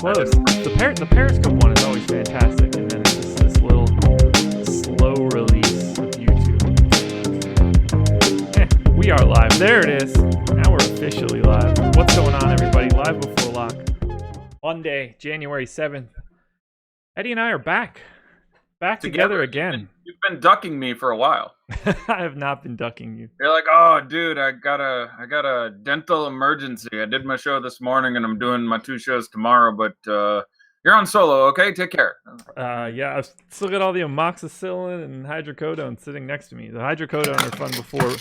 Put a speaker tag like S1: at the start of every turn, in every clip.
S1: close. The Periscope one is always fantastic, and then it's just this little slow release of YouTube. We are live. There it is. Now we're officially live. What's going on, everybody? Live before lock. Monday, January 7th. Eddie and I are back. Back together again.
S2: You've been ducking me for a while.
S1: I have not been ducking you.
S2: You're like, oh, dude, I got a dental emergency. I did my show this morning, and I'm doing my 2 shows tomorrow. But you're on solo, okay? Take care.
S1: Yeah, I've still got all the amoxicillin and hydrocodone sitting next to me. The hydrocodone are fun before.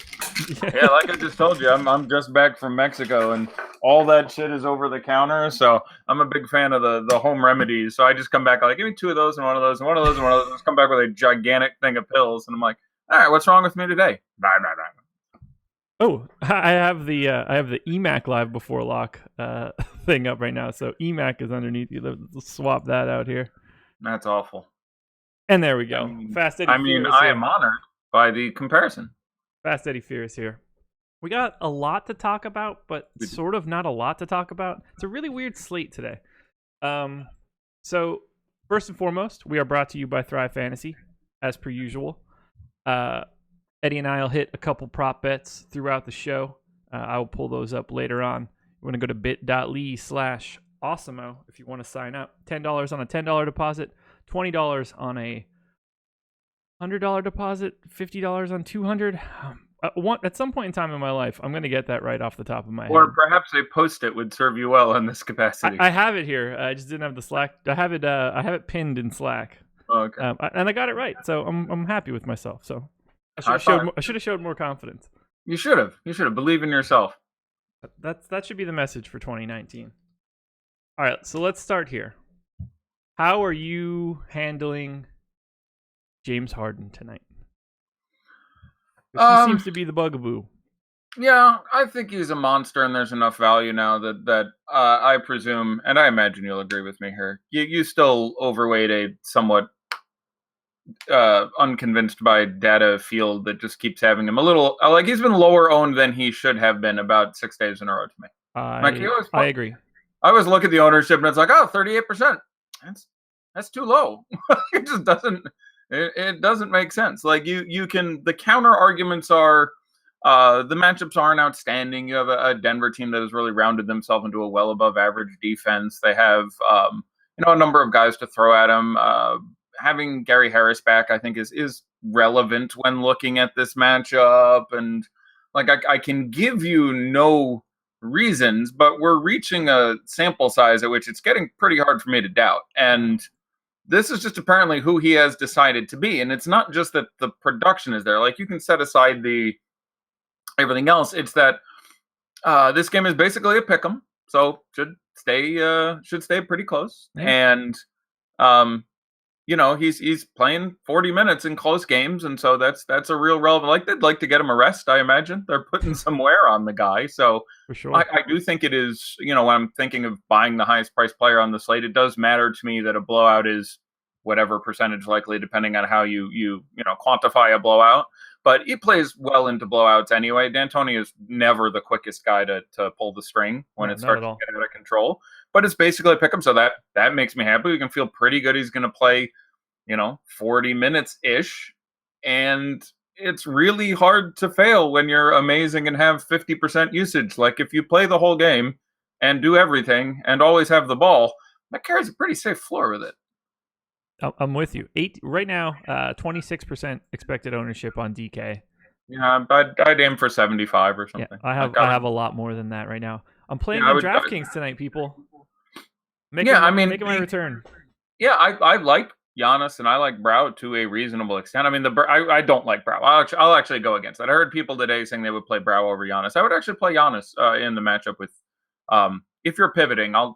S2: Yeah, like I just told you, I'm just back from Mexico, and all that shit is over the counter. So I'm a big fan of the home remedies. So I just come back like, give me 2 of those and 1 of those and 1 of those and 1 of those. Just come back with a gigantic thing of pills, and I'm like, all right, what's wrong with me today? Blah, blah, blah.
S1: Oh, I have the EMAC live before lock thing up right now. So EMAC is underneath you. Let's swap that out here.
S2: That's awful.
S1: And there we go. Fast Eddie.
S2: I am honored by the comparison. Fast
S1: Eddie Fierce here. We got a lot to talk about, but sort of not a lot to talk about. It's a really weird slate today. So first and foremost, we are brought to you by Thrive Fantasy, as per usual. Eddie and I will hit a couple prop bets throughout the show. I will pull those up later on. You want to go to bit.ly/awesemo if you want to sign up. $10 on a $10 deposit, $20 on a $100 deposit, $50 on $200. At some point in time in my life, I'm going to get that right off the top of my head.
S2: Or perhaps a post-it would serve you well in this capacity.
S1: I have it here. I just didn't have the Slack. I have it pinned in Slack.
S2: Oh, okay.
S1: And I got it right, so I'm happy with myself. So I should have showed more confidence.
S2: You should have. Believe in yourself.
S1: That should be the message for 2019. All right, so let's start here. How are you handling James Harden tonight? He seems to be the bugaboo.
S2: Yeah, I think he's a monster, and there's enough value now that I presume, and I imagine you'll agree with me here. You still overweight a somewhat unconvinced by data field that just keeps having him a little like he's been lower owned than he should have been about 6 days in a row to me.
S1: I agree.
S2: I always look at the ownership and it's like, oh, 38%. That's too low. It just doesn't. It doesn't make sense. Like you can. The counter arguments are the matchups aren't outstanding. You have a Denver team that has really rounded themselves into a well above average defense. They have a number of guys to throw at them. Having Gary Harris back, I think, is relevant when looking at this matchup. And like I can give you no reasons, but we're reaching a sample size at which it's getting pretty hard for me to doubt. And this is just apparently who he has decided to be. And it's not just that the production is there. Like you can set aside the everything else. It's that this game is basically a pick'em, so should stay pretty close. Yeah. And he's playing 40 minutes in close games, and so that's a real relevant. Like they'd like to get him a rest, I imagine. They're putting some wear on the guy, so
S1: for sure.
S2: I do think it is. When I'm thinking of buying the highest priced player on the slate, it does matter to me that a blowout is whatever percentage likely, depending on how you quantify a blowout. But he plays well into blowouts anyway. D'Antoni is never the quickest guy to pull the string when it starts to get out of control. But it's basically a pick 'em, so that makes me happy. We can feel pretty good. He's going to play, 40 minutes-ish. And it's really hard to fail when you're amazing and have 50% usage. Like, if you play the whole game and do everything and always have the ball, that carries a pretty safe floor with it.
S1: I'm with you. Right now, 26% expected ownership on DK.
S2: Yeah, I'd aim for 75 or something.
S1: Yeah, I have a lot more than that right now. I'm playing on DraftKings tonight, people. Making my return.
S2: Yeah, I like Giannis and I like Brow to a reasonable extent. I mean, I don't like Brow. I'll actually go against that. I heard people today saying they would play Brow over Giannis. I would actually play Giannis in the matchup with. If you're pivoting, I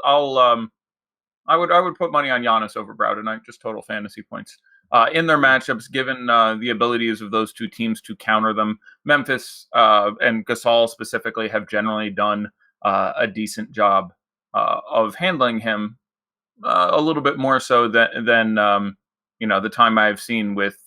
S2: would put money on Giannis over Brow tonight, just total fantasy points. In their matchups, given the abilities of those two teams to counter them, Memphis and Gasol specifically have generally done a decent job of handling him a little bit more so than the time I've seen with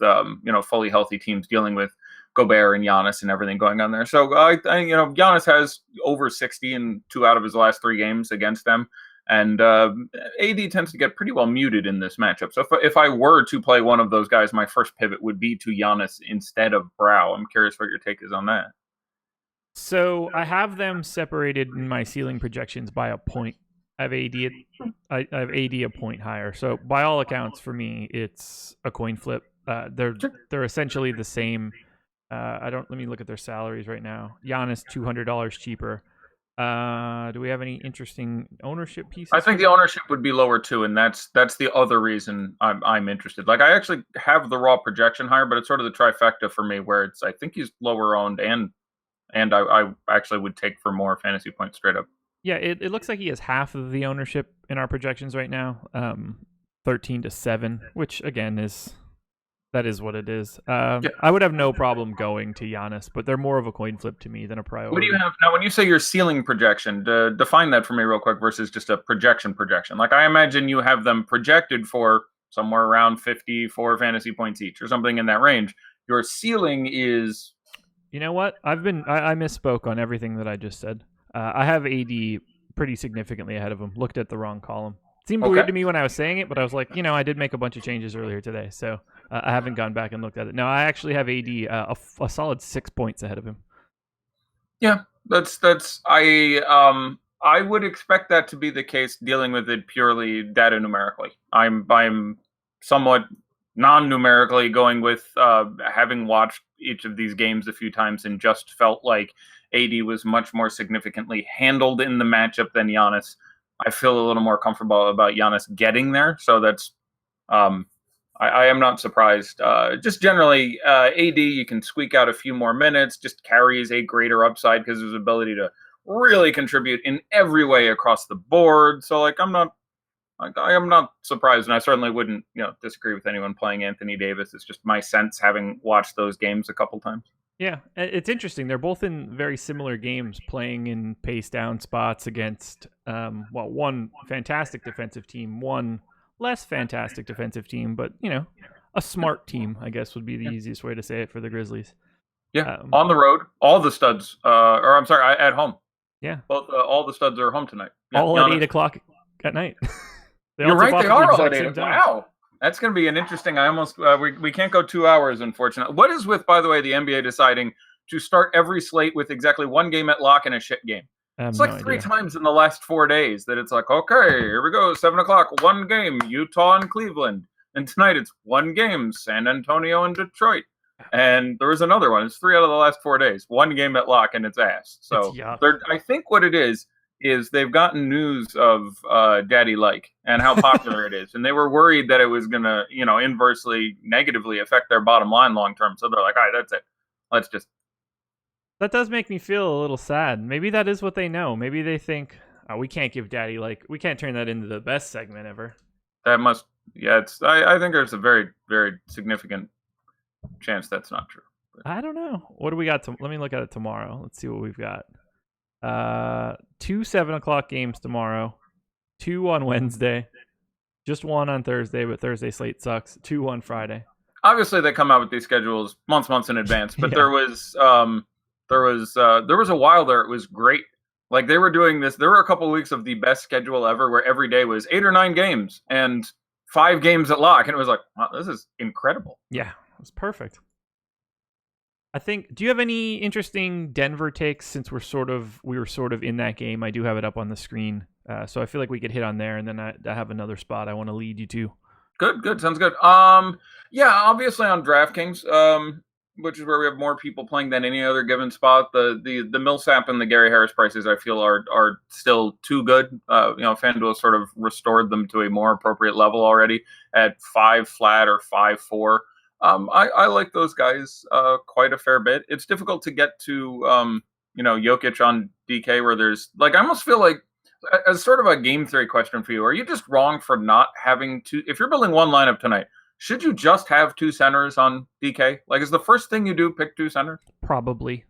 S2: fully healthy teams dealing with Gobert and Giannis and everything going on there. So Giannis has over 60 in 2 out of his last 3 games against them. And AD tends to get pretty well muted in this matchup. So if I were to play one of those guys, my first pivot would be to Giannis instead of Brow. I'm curious what your take is on that.
S1: So I have them separated in my ceiling projections by a point. I have AD a point higher. So by all accounts, for me, it's a coin flip. They're essentially the same. Let me look at their salaries right now. Giannis $200 cheaper. Do we have any interesting ownership pieces?
S2: I think the ownership would be lower too, and that's the other reason I'm interested. Like I actually have the raw projection higher, but it's sort of the trifecta for me, where I think he's lower owned, and I actually would take for more fantasy points straight up.
S1: Yeah, it looks like he has half of the ownership in our projections right now, 13-7, which again is what it is. Yeah. I would have no problem going to Giannis, but they're more of a coin flip to me than a priority.
S2: What do you have now? When you say your ceiling projection, define that for me real quick versus just a projection. Like I imagine you have them projected for somewhere around 54 fantasy points each or something in that range. Your ceiling is...
S1: You know what? I misspoke on everything that I just said. I have AD pretty significantly ahead of him. Looked at the wrong column. Seemed weird to me when I was saying it, but I was like, I did make a bunch of changes earlier today, so I haven't gone back and looked at it. No, I actually have AD a solid 6 points ahead of him.
S2: Yeah, I would expect that to be the case, dealing with it purely data numerically. I'm somewhat non-numerically going with having watched each of these games a few times and just felt like AD was much more significantly handled in the matchup than Giannis. I feel a little more comfortable about Giannis getting there. So that's, I am not surprised. Just generally, AD, you can squeak out a few more minutes, just carries a greater upside because of his ability to really contribute in every way across the board. So I am not surprised, and I certainly wouldn't, disagree with anyone playing Anthony Davis. It's just my sense, having watched those games a couple times.
S1: Yeah, it's interesting. They're both in very similar games, playing in pace down spots against, one fantastic defensive team, one less fantastic defensive team, but, a smart team, I guess, would be the easiest way to say it for the Grizzlies.
S2: Yeah, on the road, all the studs, at home.
S1: Yeah.
S2: Both, all the studs are home tonight. Yeah,
S1: all at 8 o'clock at night.
S2: You're right, they are all at 8 o'clock. Wow. That's going to be an interesting. We can't go 2 hours, unfortunately. What is with, by the way, the NBA deciding to start every slate with exactly one game at lock and a shit game? It's like three times in the last 4 days that it's like, okay, here we go, 7 o'clock, one game, Utah and Cleveland. And tonight it's one game, San Antonio and Detroit. And there was another one. It's 3 out of the last 4 days. One game at lock and it's ass. So I think what it is they've gotten news of Daddy Like and how popular it is. And they were worried that it was going to, inversely negatively affect their bottom line long term. So they're like, all right, that's it. Let's just...
S1: That does make me feel a little sad. Maybe that is what they know. Maybe they think, we can't give Daddy Like, we can't turn that into the best segment ever.
S2: That must, I think there's a very, very significant chance that's not true.
S1: But I don't know. What do we got? Let me look at it tomorrow. Let's see what we've got. 2 7 o'clock games tomorrow, 2 on Wednesday, just 1 on Thursday, but Thursday slate sucks. 2 on Friday.
S2: Obviously, they come out with these schedules months in advance, but there was a while there it was great. Like they were doing this. There were a couple of weeks of the best schedule ever, where every day was 8 or 9 games and 5 games at lock, and it was like, wow, this is incredible.
S1: Yeah, it was perfect. I think. Do you have any interesting Denver takes? Since we were sort of in that game, I do have it up on the screen, so I feel like we could hit on there, and then I have another spot I want to lead you to.
S2: Good, sounds good. Obviously on DraftKings, which is where we have more people playing than any other given spot. The Millsap and the Gary Harris prices, I feel, are still too good. FanDuel sort of restored them to a more appropriate level already at 5 flat or 5-4. I like those guys quite a fair bit. It's difficult to get to Jokic on DK, where there's I almost feel like, as sort of a game theory question for you, are you just wrong for not having two? If you're building one lineup tonight, should you just have 2 centers on DK? Is the first thing you do pick 2 centers?
S1: Probably,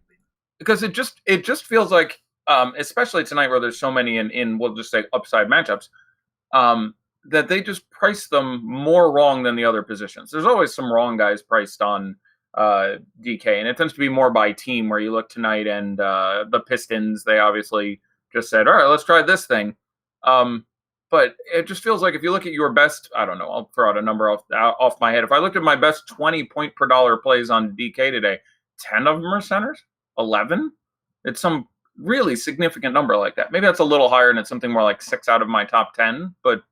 S2: because it just feels like, especially tonight where there's so many in we'll just say upside matchups, that they just price them more wrong than the other positions. There's always some wrong guys priced on DK, and it tends to be more by team, where you look tonight and the Pistons, they obviously just said, all right, let's try this thing. But it just feels like if you look at your best, I don't know, I'll throw out a number off my head. If I looked at my best 20 point per dollar plays on DK today, 10 of them are centers, 11. It's some really significant number like that. Maybe that's a little higher and it's something more like 6 out of my top 10. But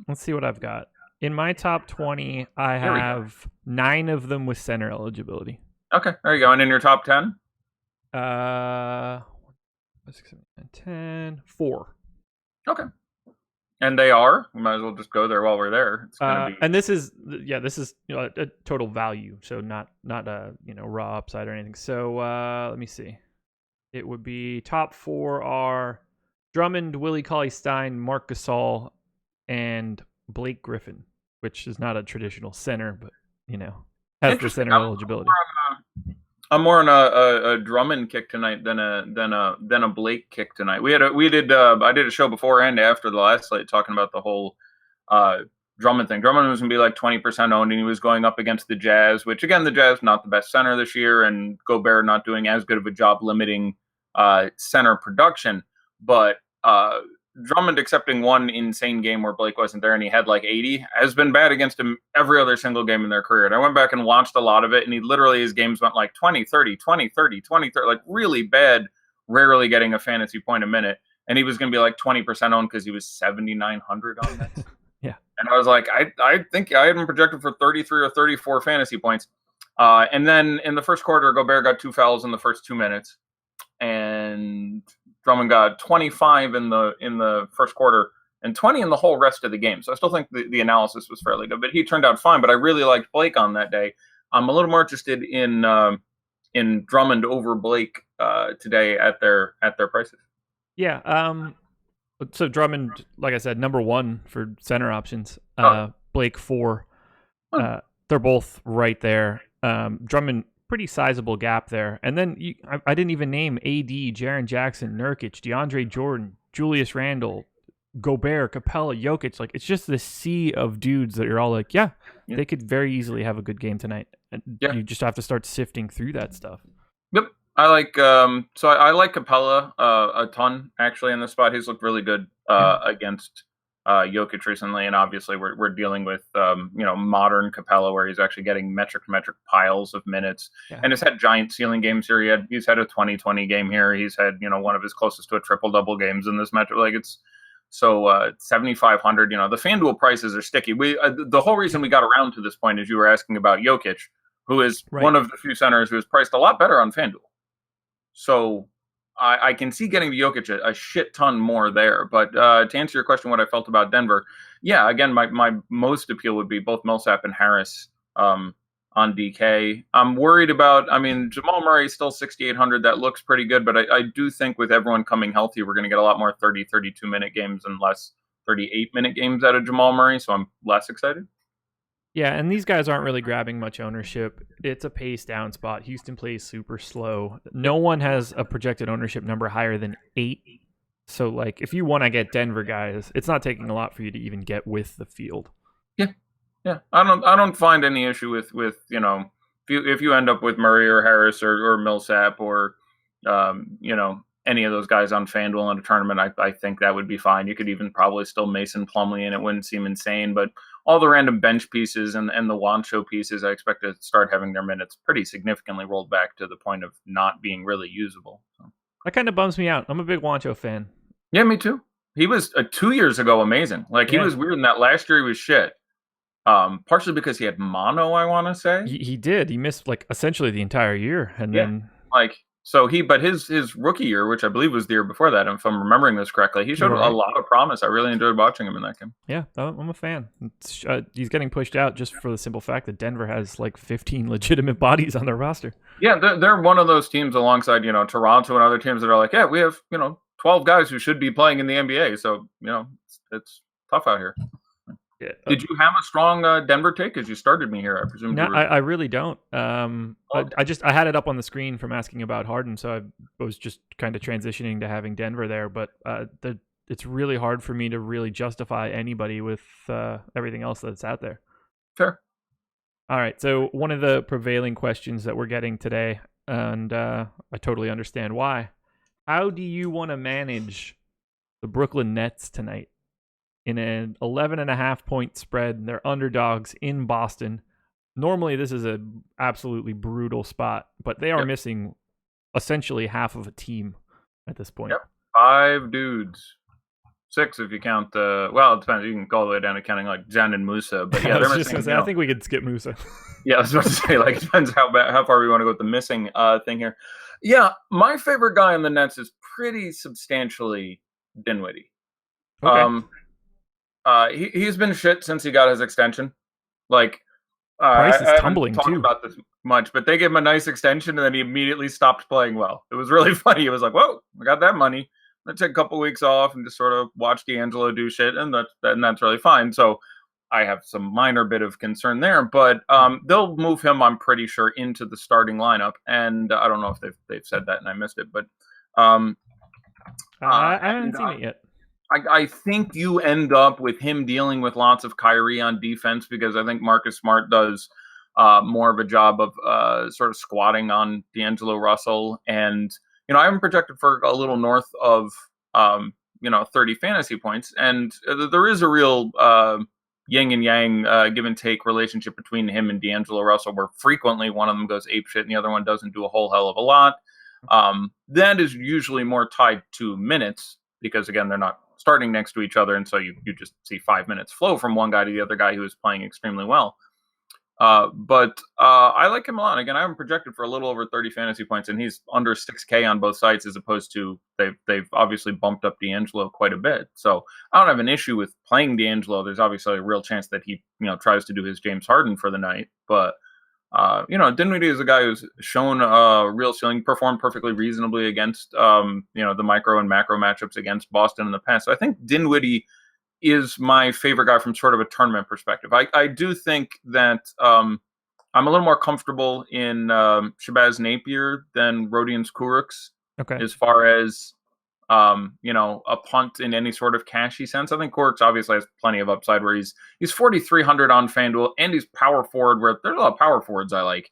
S1: let's see what I've got. In my top 20, I have 9 of them with center eligibility.
S2: Okay, there you go. And in your top 10?
S1: 10, 4.
S2: Okay. And they are. We might as well just go there while we're there. It's gonna be...
S1: And this is a total value, so not a raw upside or anything. So let me see. It would be top 4 are Drummond, Willie Cauley-Stein, Marc Gasol, and Blake Griffin, which is not a traditional center, but has the center eligibility.
S2: I'm more on a Drummond kick tonight than a Blake kick tonight. I did a show before and after the last slate talking about the whole Drummond thing. Drummond was gonna be like 20% owned, and he was going up against the Jazz, which again the Jazz not the best center this year, and Gobert not doing as good of a job limiting center production. But Drummond, accepting one insane game where Blake wasn't there and he had like 80, has been bad against him every other single game in their career. And I went back and watched a lot of it, and his games went like 20, 30, 20, 30, 20, 30, like really bad, rarely getting a fantasy point a minute. And he was going to be like 20% owned because he was 7,900 on that.
S1: Yeah.
S2: And I was like, I think I had him projected for 33 or 34 fantasy points. And then in the first quarter, Gobert got 2 fouls in the first 2 minutes. And Drummond got 25 in the first quarter and 20 in the whole rest of the game. So I still think the analysis was fairly good, but he turned out fine. But I really liked Blake on that day. I'm a little more interested in Drummond over Blake today at their prices.
S1: Yeah. So Drummond, like I said, number 1 for center options. Blake 4. They're both right there. Drummond, pretty sizable gap there. And then I didn't even name AD, Jaren Jackson, Nurkic, DeAndre Jordan, Julius Randle, Gobert, Capella, Jokic. Like, it's just this sea of dudes that you're all like, yeah, they could very easily have a good game tonight. And you just have to start sifting through that stuff.
S2: Yep. I like I like Capella a ton actually in this spot. He's looked really good against Jokic recently, and obviously we're dealing with modern Capella where he's actually getting metric piles of minutes, and has had giant ceiling games here. He's had a 20-20 game here. He's had one of his closest to a triple double games in this metric. Like, it's so 7,500. The FanDuel prices are sticky. The whole reason we got around to this point is you were asking about Jokic, who is one of the few centers who is priced a lot better on FanDuel. So I can see getting to Jokic a shit ton more there. But to answer your question, what I felt about Denver, again, my most appeal would be both Millsap and Harris on DK. I'm worried about, Jamal Murray is still 6,800. That looks pretty good. But I do think with everyone coming healthy, we're going to get a lot more 30, 32-minute games and less 38-minute games out of Jamal Murray. So I'm less excited.
S1: Yeah, and these guys aren't really grabbing much ownership. It's a pace down spot. Houston plays super slow. No one has a projected ownership number higher than 8. So, like, if you want to get Denver guys, it's not taking a lot for you to even get with the field.
S2: Yeah. I don't find any issue with if you end up with Murray or Harris or Millsap or any of those guys on FanDuel in a tournament, I think that would be fine. You could even probably still Mason Plumlee, and it wouldn't seem insane. But all the random bench pieces and the Wancho pieces, I expect to start having their minutes pretty significantly rolled back to the point of not being really usable. So.
S1: That kind of bums me out. I'm a big Wancho fan.
S2: Yeah, me too. He was 2 years ago amazing. Like, he was weird in that last year he was shit. Partially because he had mono, I want to say.
S1: He did. He missed like essentially the entire year, and then
S2: but his rookie year, which I believe was the year before that, if I'm remembering this correctly, he showed a lot of promise. I really enjoyed watching him in that game.
S1: Yeah, I'm a fan. He's getting pushed out just for the simple fact that Denver has like 15 legitimate bodies on their roster.
S2: Yeah, they're one of those teams alongside Toronto and other teams that are like, we have 12 guys who should be playing in the NBA. So it's tough out here. Yeah. Did you have a strong Denver take as you started me here? I presume.
S1: No, I really don't. I had it up on the screen from asking about Harden, so I was just kind of transitioning to having Denver there. But it's really hard for me to really justify anybody with everything else that's out there.
S2: Fair.
S1: All right. So one of the prevailing questions that we're getting today, and I totally understand why. How do you want to manage the Brooklyn Nets tonight? in an 11.5 point spread. They're underdogs in Boston. Normally, this is a absolutely brutal spot, but they are missing essentially half of a team at this point.
S2: Yep. 5 dudes. 6 if you count well, it depends. You can go all the way down to counting like Jen and Musa, but yeah, they're missing.
S1: I think we could skip Musa.
S2: Yeah, I was about to say, like, it depends how far we want to go with the missing thing here. Yeah, my favorite guy on the Nets is pretty substantially Dinwiddie.
S1: Okay.
S2: He's been shit since he got his extension. Like,
S1: price is
S2: I
S1: tumbling
S2: haven't talked about this much, but they gave him a nice extension, and then he immediately stopped playing well. It was really funny. It was like, whoa, I got that money. I'm gonna take a couple weeks off and just sort of watch D'Angelo do shit, and that's really fine. So I have some minor bit of concern there, but they'll move him, I'm pretty sure, into the starting lineup. And I don't know if they've said that and I missed it, but
S1: I haven't seen it yet.
S2: I think you end up with him dealing with lots of Kyrie on defense, because I think Marcus Smart does more of a job of sort of squatting on D'Angelo Russell. And, I haven't projected for a little north of, 30 fantasy points. And there is a real yin and yang give and take relationship between him and D'Angelo Russell, where frequently one of them goes apeshit and the other one doesn't do a whole hell of a lot. That is usually more tied to minutes, because, again, they're not starting next to each other, and so you just see 5 minutes flow from one guy to the other guy who is playing extremely well. But I like him a lot. Again, I haven't projected for a little over 30 fantasy points, and he's under 6K on both sites, as opposed to they've obviously bumped up D'Angelo quite a bit. So I don't have an issue with playing D'Angelo. There's obviously a real chance that he tries to do his James Harden for the night, but Dinwiddie is a guy who's shown a real ceiling, performed perfectly reasonably against the micro and macro matchups against Boston in the past. So I think Dinwiddie is my favorite guy from sort of a tournament perspective. I do think that I'm a little more comfortable in Shabazz Napier than Rodions Kurucs.
S1: Okay.
S2: As far as a punt in any sort of cashy sense. I think Kurucs obviously has plenty of upside, where he's 4,300 on FanDuel, and he's power forward, where there's a lot of power forwards I like.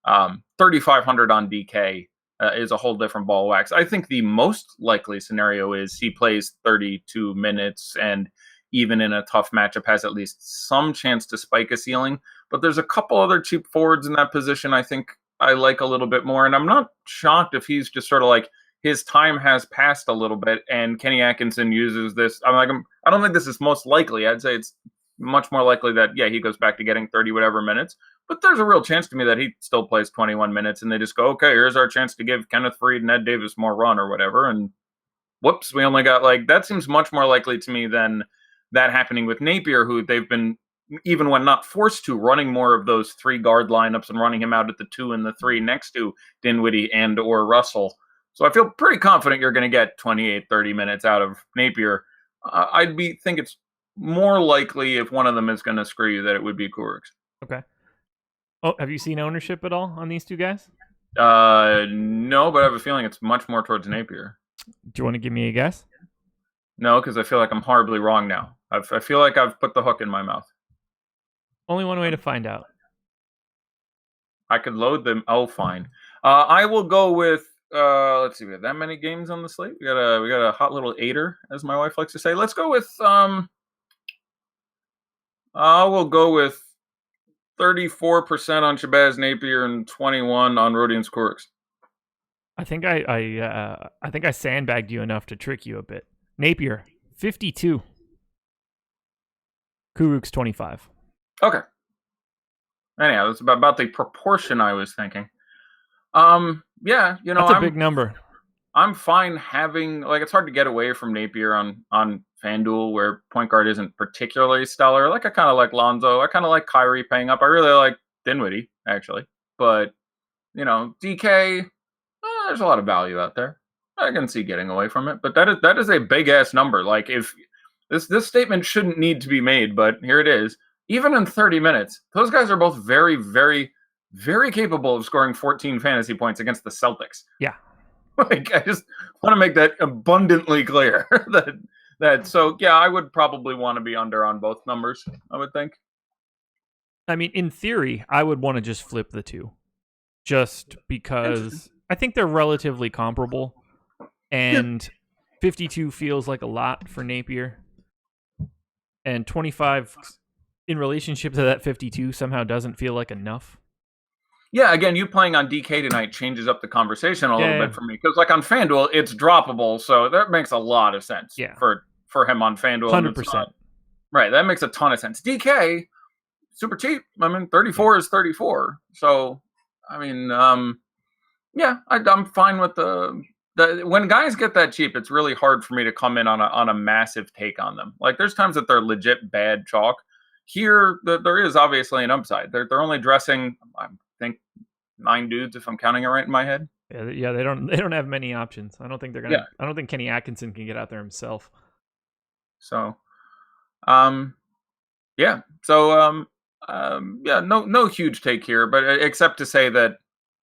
S2: 3,500 on DK is a whole different ball of wax. I think the most likely scenario is he plays 32 minutes and, even in a tough matchup, has at least some chance to spike a ceiling. But there's a couple other cheap forwards in that position I think I like a little bit more. And I'm not shocked if he's just sort of like, his time has passed a little bit, and Kenny Atkinson uses this. I don't think this is most likely. I'd say it's much more likely that, he goes back to getting 30 whatever minutes. But there's a real chance to me that he still plays 21 minutes, and they just go, okay, here's our chance to give Kenneth Faried and Ed Davis more run or whatever. And whoops, we only got that seems much more likely to me than that happening with Napier, who they've been, even when not forced to, running more of those 3 guard lineups and running him out at the 2 and the 3 next to Dinwiddie and or Russell. So I feel pretty confident you're going to get 28, 30 minutes out of Napier. Think it's more likely, if one of them is going to screw you, that it would be Kurucs.
S1: Okay. Oh, have you seen ownership at all on these two guys?
S2: No, but I have a feeling it's much more towards Napier.
S1: Do you want to give me a guess?
S2: No, because I feel like I'm horribly wrong now. I feel like I've put the hook in my mouth.
S1: Only one way to find out.
S2: I could load them. Oh, fine. I will go with. Let's see. We have that many games on the slate. We got a hot little eighter, as my wife likes to say. Let's go with. I will go with 34% on Shabazz Napier and 21 on Rodions Kurucs.
S1: I think I sandbagged you enough to trick you a bit. Napier 52. Kurucs 25.
S2: Okay. Anyhow, that's about the proportion I was thinking. Yeah,
S1: that's a big number.
S2: I'm fine having, it's hard to get away from Napier on FanDuel, where point guard isn't particularly stellar. I kind of like Lonzo. I kind of like Kyrie paying up. I really like Dinwiddie, actually. But, DK, there's a lot of value out there. I can see getting away from it. But that is a big-ass number. If this statement shouldn't need to be made, but here it is. Even in 30 minutes, those guys are both very, very, very capable of scoring 14 fantasy points against the Celtics.
S1: Yeah.
S2: I just want to make that abundantly clear. So, I would probably want to be under on both numbers, I would think.
S1: I mean, in theory, I would want to just flip the two. Just because I think they're relatively comparable. And 52 feels like a lot for Napier. and 25 in relationship to that 52 somehow doesn't feel like enough.
S2: Yeah, again, you playing on DK tonight changes up the conversation a little bit for me because, like on FanDuel, it's droppable, so that makes a lot of sense. For him on FanDuel,
S1: 100%.
S2: Right, that makes a ton of sense. DK, super cheap. I mean, 34 is 34. So, I mean, yeah, I'm fine with the when guys get that cheap, it's really hard for me to come in on a massive take on them. Like, there's times that they're legit bad chalk. Here, there is obviously an upside. They're only dressing, I think, 9 dudes if I'm counting it right in my head.
S1: Yeah, they don't have many options. I don't think they're gonna. Yeah. I don't think Kenny Atkinson can get out there himself.
S2: So, yeah. So, yeah, no huge take here, but except to say that,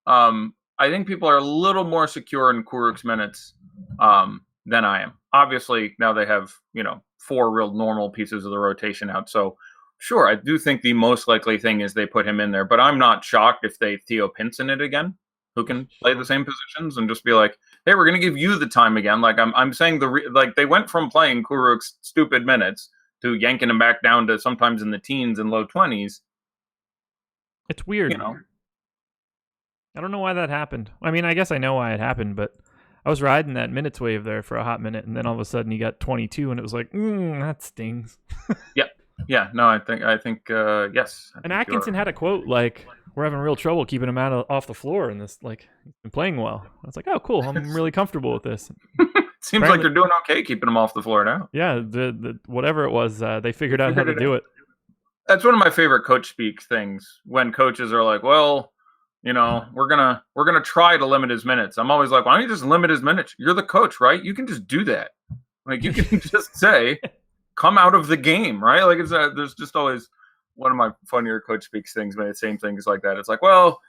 S2: I think people are a little more secure in Kuruk's minutes, than I am. Obviously, now they have 4 real normal pieces of the rotation out. So, sure, I do think the most likely thing is they put him in there, but I'm not shocked if they Theo Pinson it again, who can play the same positions and just be like, hey, we're going to give you the time again. Like I'm saying, they went from playing Kuruk's stupid minutes to yanking him back down to sometimes in the teens and low 20s.
S1: It's weird. I don't know why that happened. I mean, I guess I know why it happened, but I was riding that minutes wave there for a hot minute, and then all of a sudden he got 22, and it was like, that stings.
S2: Yep. Yeah, no, I think, yes.
S1: And Atkinson had a quote like, "We're having real trouble keeping him off the floor, and this he's been playing well." I was like, "Oh, cool! I'm really comfortable with this."
S2: Seems like they're doing okay keeping him off the floor now.
S1: Yeah, the whatever it was, they figured out how to do it.
S2: That's one of my favorite coach speak things when coaches are like, "Well, we're gonna try to limit his minutes." I'm always like, "Why don't you just limit his minutes? You're the coach, right? You can just do that. Like you can just say." Come out of the game, right? Like there's just always one of my funnier coach speaks things, but the same things like that. It's like, well,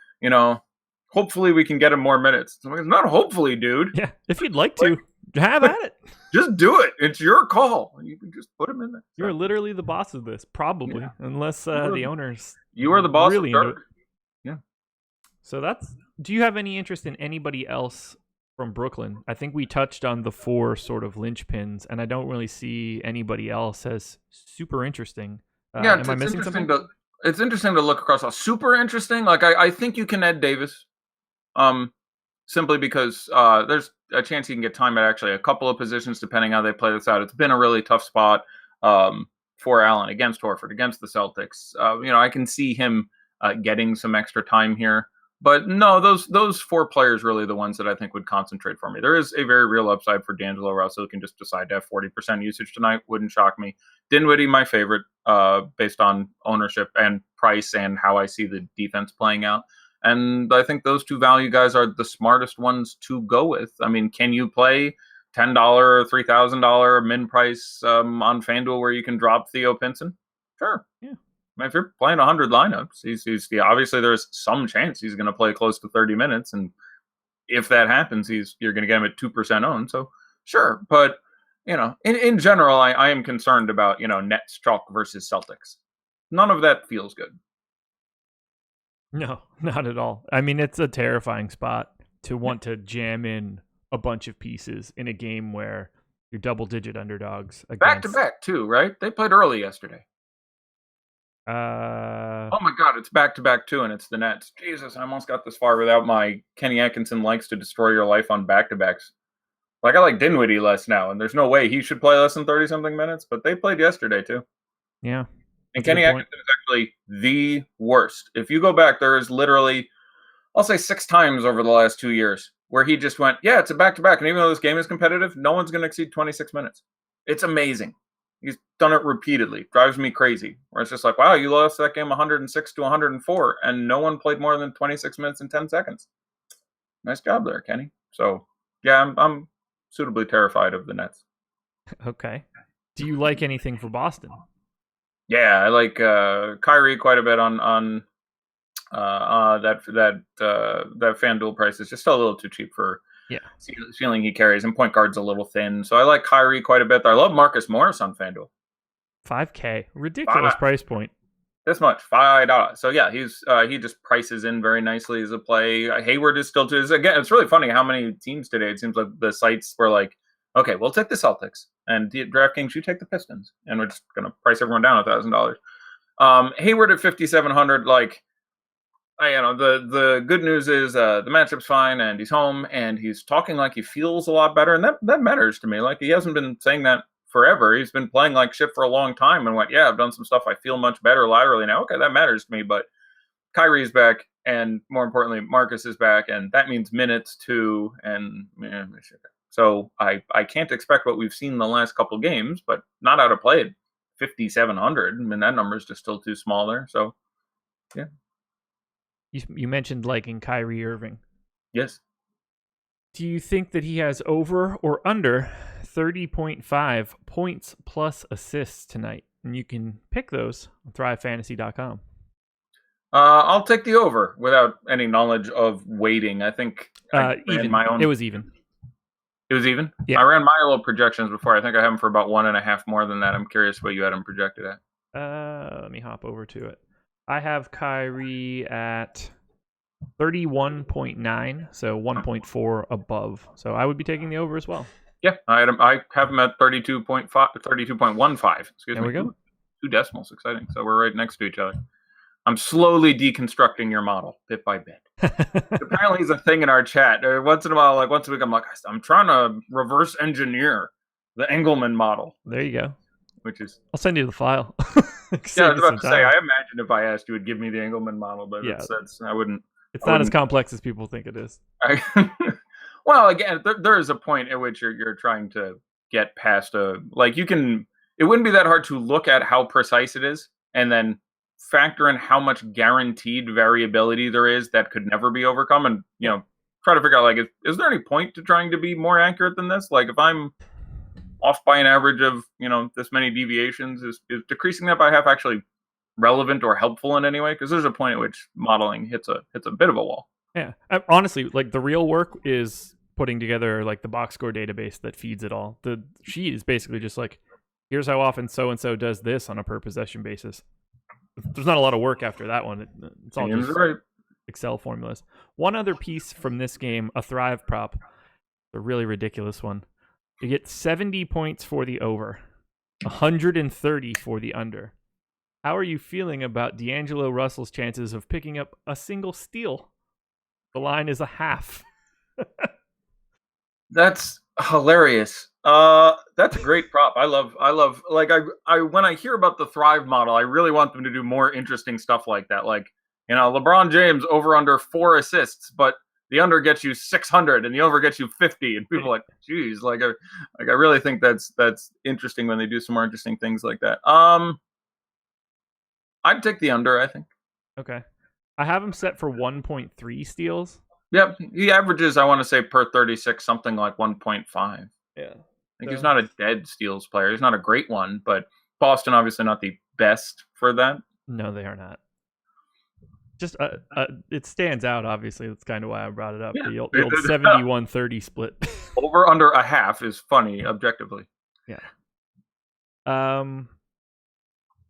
S2: hopefully we can get him more minutes. It's like, not hopefully, dude.
S1: Yeah, if you'd like to, have at it.
S2: Just do it. It's your call. You can just put him in there.
S1: You're literally the boss of this, probably, unless the owners.
S2: You are the boss
S1: really
S2: of Dirk.
S1: Yeah. So do you have any interest in anybody else from Brooklyn? I think we touched on the 4 sort of linchpins, and I don't really see anybody else as super interesting. Am I missing something?
S2: It's interesting to look across. Super interesting. Like I think you can add Davis, simply because there's a chance he can get time at actually a couple of positions depending how they play this out. It's been a really tough spot for Allen against Horford, against the Celtics. I can see him getting some extra time here. But no, those 4 players really the ones that I think would concentrate for me. There is a very real upside for D'Angelo Russell, who can just decide to have 40% usage tonight. Wouldn't shock me. Dinwiddie, my favorite, based on ownership and price and how I see the defense playing out. And I think those 2 value guys are the smartest ones to go with. I mean, can you play $10 or $3,000 min price on FanDuel where you can drop Theo Pinson? Sure. Yeah. I mean, if you're playing 100 lineups, he's obviously there's some chance he's going to play close to 30 minutes, and if that happens, you're going to get him at 2% owned. So sure, but in general, I am concerned about Nets chalk versus Celtics. None of that feels good.
S1: No, not at all. I mean, it's a terrifying spot to want to jam in a bunch of pieces in a game where you're double-digit underdogs.
S2: Back to back too, right? They played early yesterday.
S1: Oh
S2: my God, it's back-to-back too, and it's the Nets. Jesus, I almost got this far without my Kenny Atkinson likes to destroy your life on back-to-backs. Like I like Dinwiddie less now, and there's no way he should play less than 30-something minutes, but they played yesterday too.
S1: Yeah.
S2: And Kenny Atkinson is actually the worst. If you go back, there is literally, I'll say 6 times over the last 2 years where he just went, yeah, it's a back-to-back, and even though this game is competitive, no one's going to exceed 26 minutes. It's amazing. He's done it repeatedly. Drives me crazy. Where it's just like, wow, you lost that game 106 to 104, and no one played more than 26 minutes and 10 seconds. Nice job there, Kenny. So, yeah, I'm suitably terrified of the Nets.
S1: Okay. Do you like anything for Boston?
S2: Yeah, I like Kyrie quite a bit on that FanDuel price is just a little too cheap for feeling he carries, and point guard's a little thin. So I like Kyrie quite a bit. I love Marcus Morris on FanDuel.
S1: $5K, ridiculous price point.
S2: This much, $5. So yeah, he just prices in very nicely as a play. Hayward is still again. It's really funny how many teams today. It seems like the sites were like Okay, we'll take the Celtics, and DraftKings, you take the Pistons, and we're just gonna price everyone down $1,000. Hayward at 5,700. Like, the good news is the matchup's fine, and he's home, and he's talking like he feels a lot better, and that matters to me. Like, he hasn't been saying that forever. He's been playing like shit for a long time, and went, yeah, I've done some stuff. I feel much better laterally now. Okay, that matters to me. But Kyrie's back, and more importantly, Marcus is back, and that means minutes too. And so I can't expect what we've seen in the last couple of games, but not out of play at 5,700. I mean, that number is just still too small there. So, yeah.
S1: You mentioned liking Kyrie Irving.
S2: Yes.
S1: Do you think that he has over or under 30.5 points plus assists tonight? And you can pick those on thrivefantasy.com.
S2: I'll take the over without any knowledge of weighting. I think
S1: even. It was even.
S2: It was even?
S1: Yeah.
S2: I ran my little projections before. I think I have him for about 1.5 more than that. I'm curious what you had him projected at.
S1: Let me hop over to it. I have Kyrie at 31.9, so 1.4 above. So I would be taking the over as well.
S2: Yeah, I have him at 32.5, 32.15. Excuse me.
S1: There we go.
S2: 2 decimals. Exciting. So we're right next to each other. I'm slowly deconstructing your model bit by bit. Apparently, it's a thing in our chat. Once in a while, like once a week, I'm trying to reverse engineer the Engelman model.
S1: There you go.
S2: Which is,
S1: I'll send you the file.
S2: Yeah, I was about to say. I imagine if I asked, you would give me the Engelman model, but yeah, I wouldn't.
S1: It's not as complex as people think it is.
S2: Well, again, there is a point at which you're trying to get past like you can. It wouldn't be that hard to look at how precise it is, and then factor in how much guaranteed variability there is that could never be overcome, and try to figure out, like, is there any point to trying to be more accurate than this? Like, if I'm off by an average of this many deviations, is decreasing that by half actually relevant or helpful in any way? Because there's a point at which modeling hits a bit of a wall.
S1: Yeah, honestly, like, the real work is putting together like the box score database that feeds it all. The sheet is basically just like, here's how often so and so does this on a per possession basis. There's not a lot of work after that one. It's all just Excel formulas. One other piece from this game, a Thrive prop, a really ridiculous one. You get 70 points for the over, 130 for the under. How are you feeling about D'Angelo Russell's chances of picking up a single steal? The line is 0.5.
S2: That's hilarious. That's a great prop. I love like I when I hear about the Thrive model, I really want them to do more interesting stuff like that. Like, LeBron James over under 4 assists, but the under gets you 600 and the over gets you 50, and people are like, geez, I really think that's interesting when they do some more interesting things like that. I'd take the under, I think.
S1: Okay. I have him set for 1.3 steals.
S2: Yep. He averages, I want to say, per 36, something like 1.5.
S1: Yeah.
S2: I think he's not a dead steals player. He's not a great one, but Boston obviously not the best for that.
S1: No, they are not. Just it stands out, obviously. That's kind of why I brought it up. Yeah. The old 71-30 split.
S2: Over under 0.5 is funny, objectively.
S1: Yeah.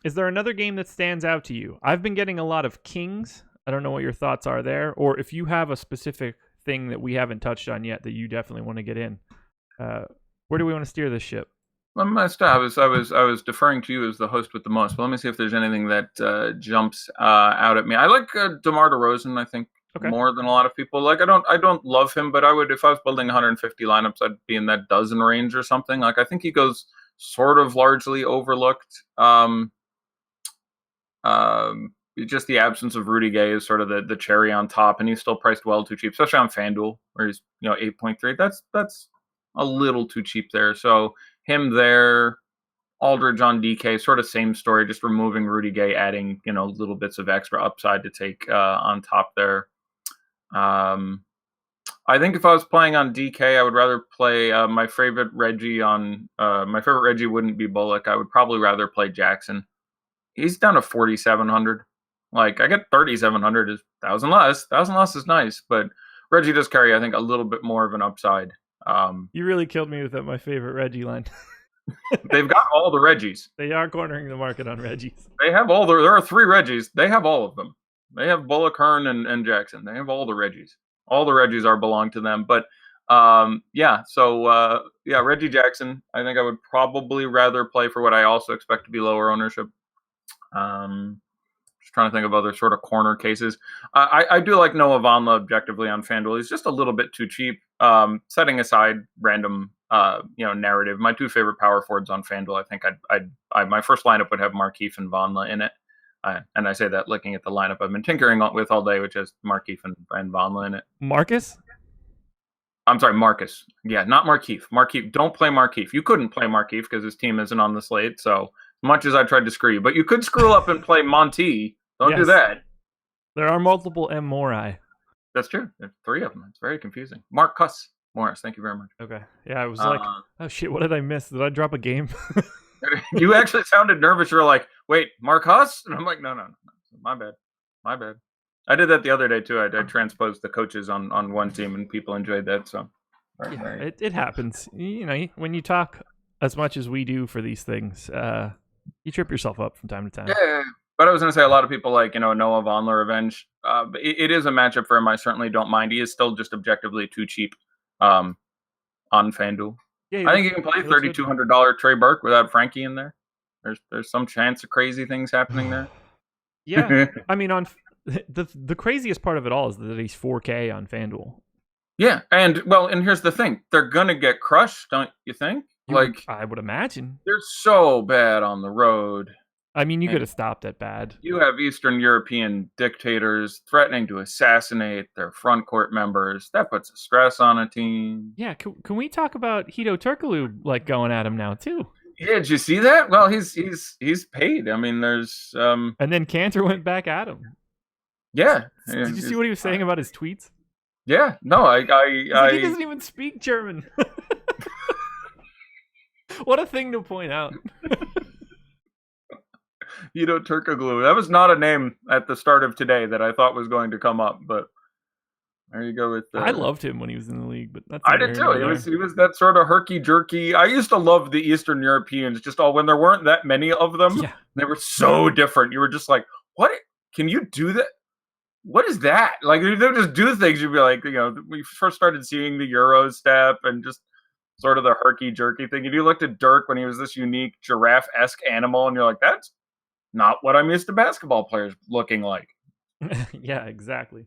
S1: Is there another game that stands out to you? I've been getting a lot of Kings. I don't know what your thoughts are there, or if you have a specific thing that we haven't touched on yet that you definitely want to get in. Where do we want to steer this ship?
S2: I was deferring to you as the host with the most, but let me see if there's anything that jumps out at me. I like DeMar DeRozan, I think, more than a lot of people. Like, I don't love him, but I would, if I was building 150 lineups, I'd be in that dozen range or something. Like, I think he goes sort of largely overlooked. Just the absence of Rudy Gay is sort of the cherry on top, and he's still priced well too cheap, especially on FanDuel, where he's 8.3. That's a little too cheap there. So him there, Aldridge on DK, sort of same story, just removing Rudy Gay, adding little bits of extra upside to take on top there. I think if I was playing on DK, I would rather play my favorite Reggie on. My favorite Reggie wouldn't be Bullock. I would probably rather play Jackson. He's down to 4,700. Like, I get 3,700 is 1,000 less. 1,000 less is nice, but Reggie does carry, I think, a little bit more of an upside.
S1: You really killed me with that my favorite Reggie line.
S2: They've got all the Reggies.
S1: They are cornering the market on Reggies.
S2: They have there are 3 Reggies. They have all of them. They have Bullock, Hearn, and Jackson. They have all the Reggies. All the Reggies belong to them. But Yeah. So yeah, Reggie Jackson. I think I would probably rather play for what I also expect to be lower ownership. Just trying to think of other sort of corner cases. I do like Noah Vonleh objectively on FanDuel. He's just a little bit too cheap. Setting aside random narrative, my two favorite power forwards on FanDuel, I think I my first lineup would have Markieff and Vonleh in it. And I say that looking at the lineup I've been tinkering with all day, which has Markieff and Vonleh in it.
S1: Marcus?
S2: I'm sorry, Marcus. Yeah, not Markieff. Markieff, don't play Markieff. You couldn't play Markieff because his team isn't on the slate. So much as I tried to screw you, but you could screw up and play Monty. Don't do that.
S1: There are multiple M. Mori.
S2: That's true. There's 3 of them. It's very confusing. Marcus Morris, thank you very much.
S1: Okay. Yeah, I was like, oh shit, what did I miss? Did I drop a game?
S2: You actually sounded nervous. You were like, wait, Marcus? And I'm like, no. My bad. I did that the other day too. I transposed the coaches on one team, and people enjoyed that. So
S1: yeah, it happens. When you talk as much as we do for these things, you trip yourself up from time to time.
S2: Yeah, but I was going to say a lot of people like Noah Vonleh revenge. It is a matchup for him. I certainly don't mind. He is still just objectively too cheap on FanDuel. Yeah, I think you can play $3,200 Trey Burke without Frankie in there. There's some chance of crazy things happening there.
S1: Yeah, I mean on. The craziest part of it all is that he's 4K on FanDuel.
S2: Yeah, and here's the thing: they're gonna get crushed, don't you think?
S1: I would imagine
S2: they're so bad on the road.
S1: I mean, you could have stopped at bad.
S2: You have Eastern European dictators threatening to assassinate their front court members. That puts a stress on a team.
S1: Yeah, can we talk about Hedo Turkoglu going at him now too?
S2: Yeah, did you see that? Well, he's paid. I mean, there's
S1: and then Cantor went back at him.
S2: Yeah.
S1: Did you see what he was saying about his tweets?
S2: Yeah. No,
S1: he doesn't even speak German. What a thing to point out.
S2: Turkoglu. That was not a name at the start of today that I thought was going to come up, but there you go with that.
S1: I loved him when he was in the league, but that's
S2: I did too. He was that sort of herky jerky. I used to love the Eastern Europeans when there weren't that many of them. Yeah. They were so different. You were just like, what? Can you do that? What is that? Like, they would just do things. You'd be like, we first started seeing the Euro step and just sort of the herky-jerky thing. If you looked at Dirk when he was this unique giraffe-esque animal, and you're like, that's not what I'm used to basketball players looking like.
S1: Yeah, exactly.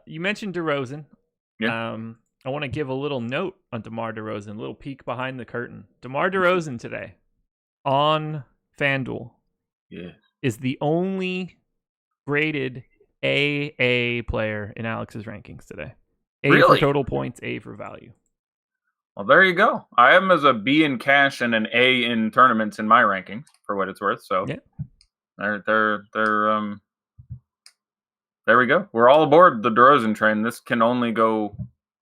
S1: You mentioned DeRozan.
S2: Yeah.
S1: I want to give a little note on DeMar DeRozan, a little peek behind the curtain. DeMar DeRozan today on FanDuel is the only graded AA player in Alex's rankings today. A for total points, A for value.
S2: Well, there you go. I have him as a B in cash and an A in tournaments in my rankings, for what it's worth. So yeah, there we go. We're all aboard the DeRozan train. This can only go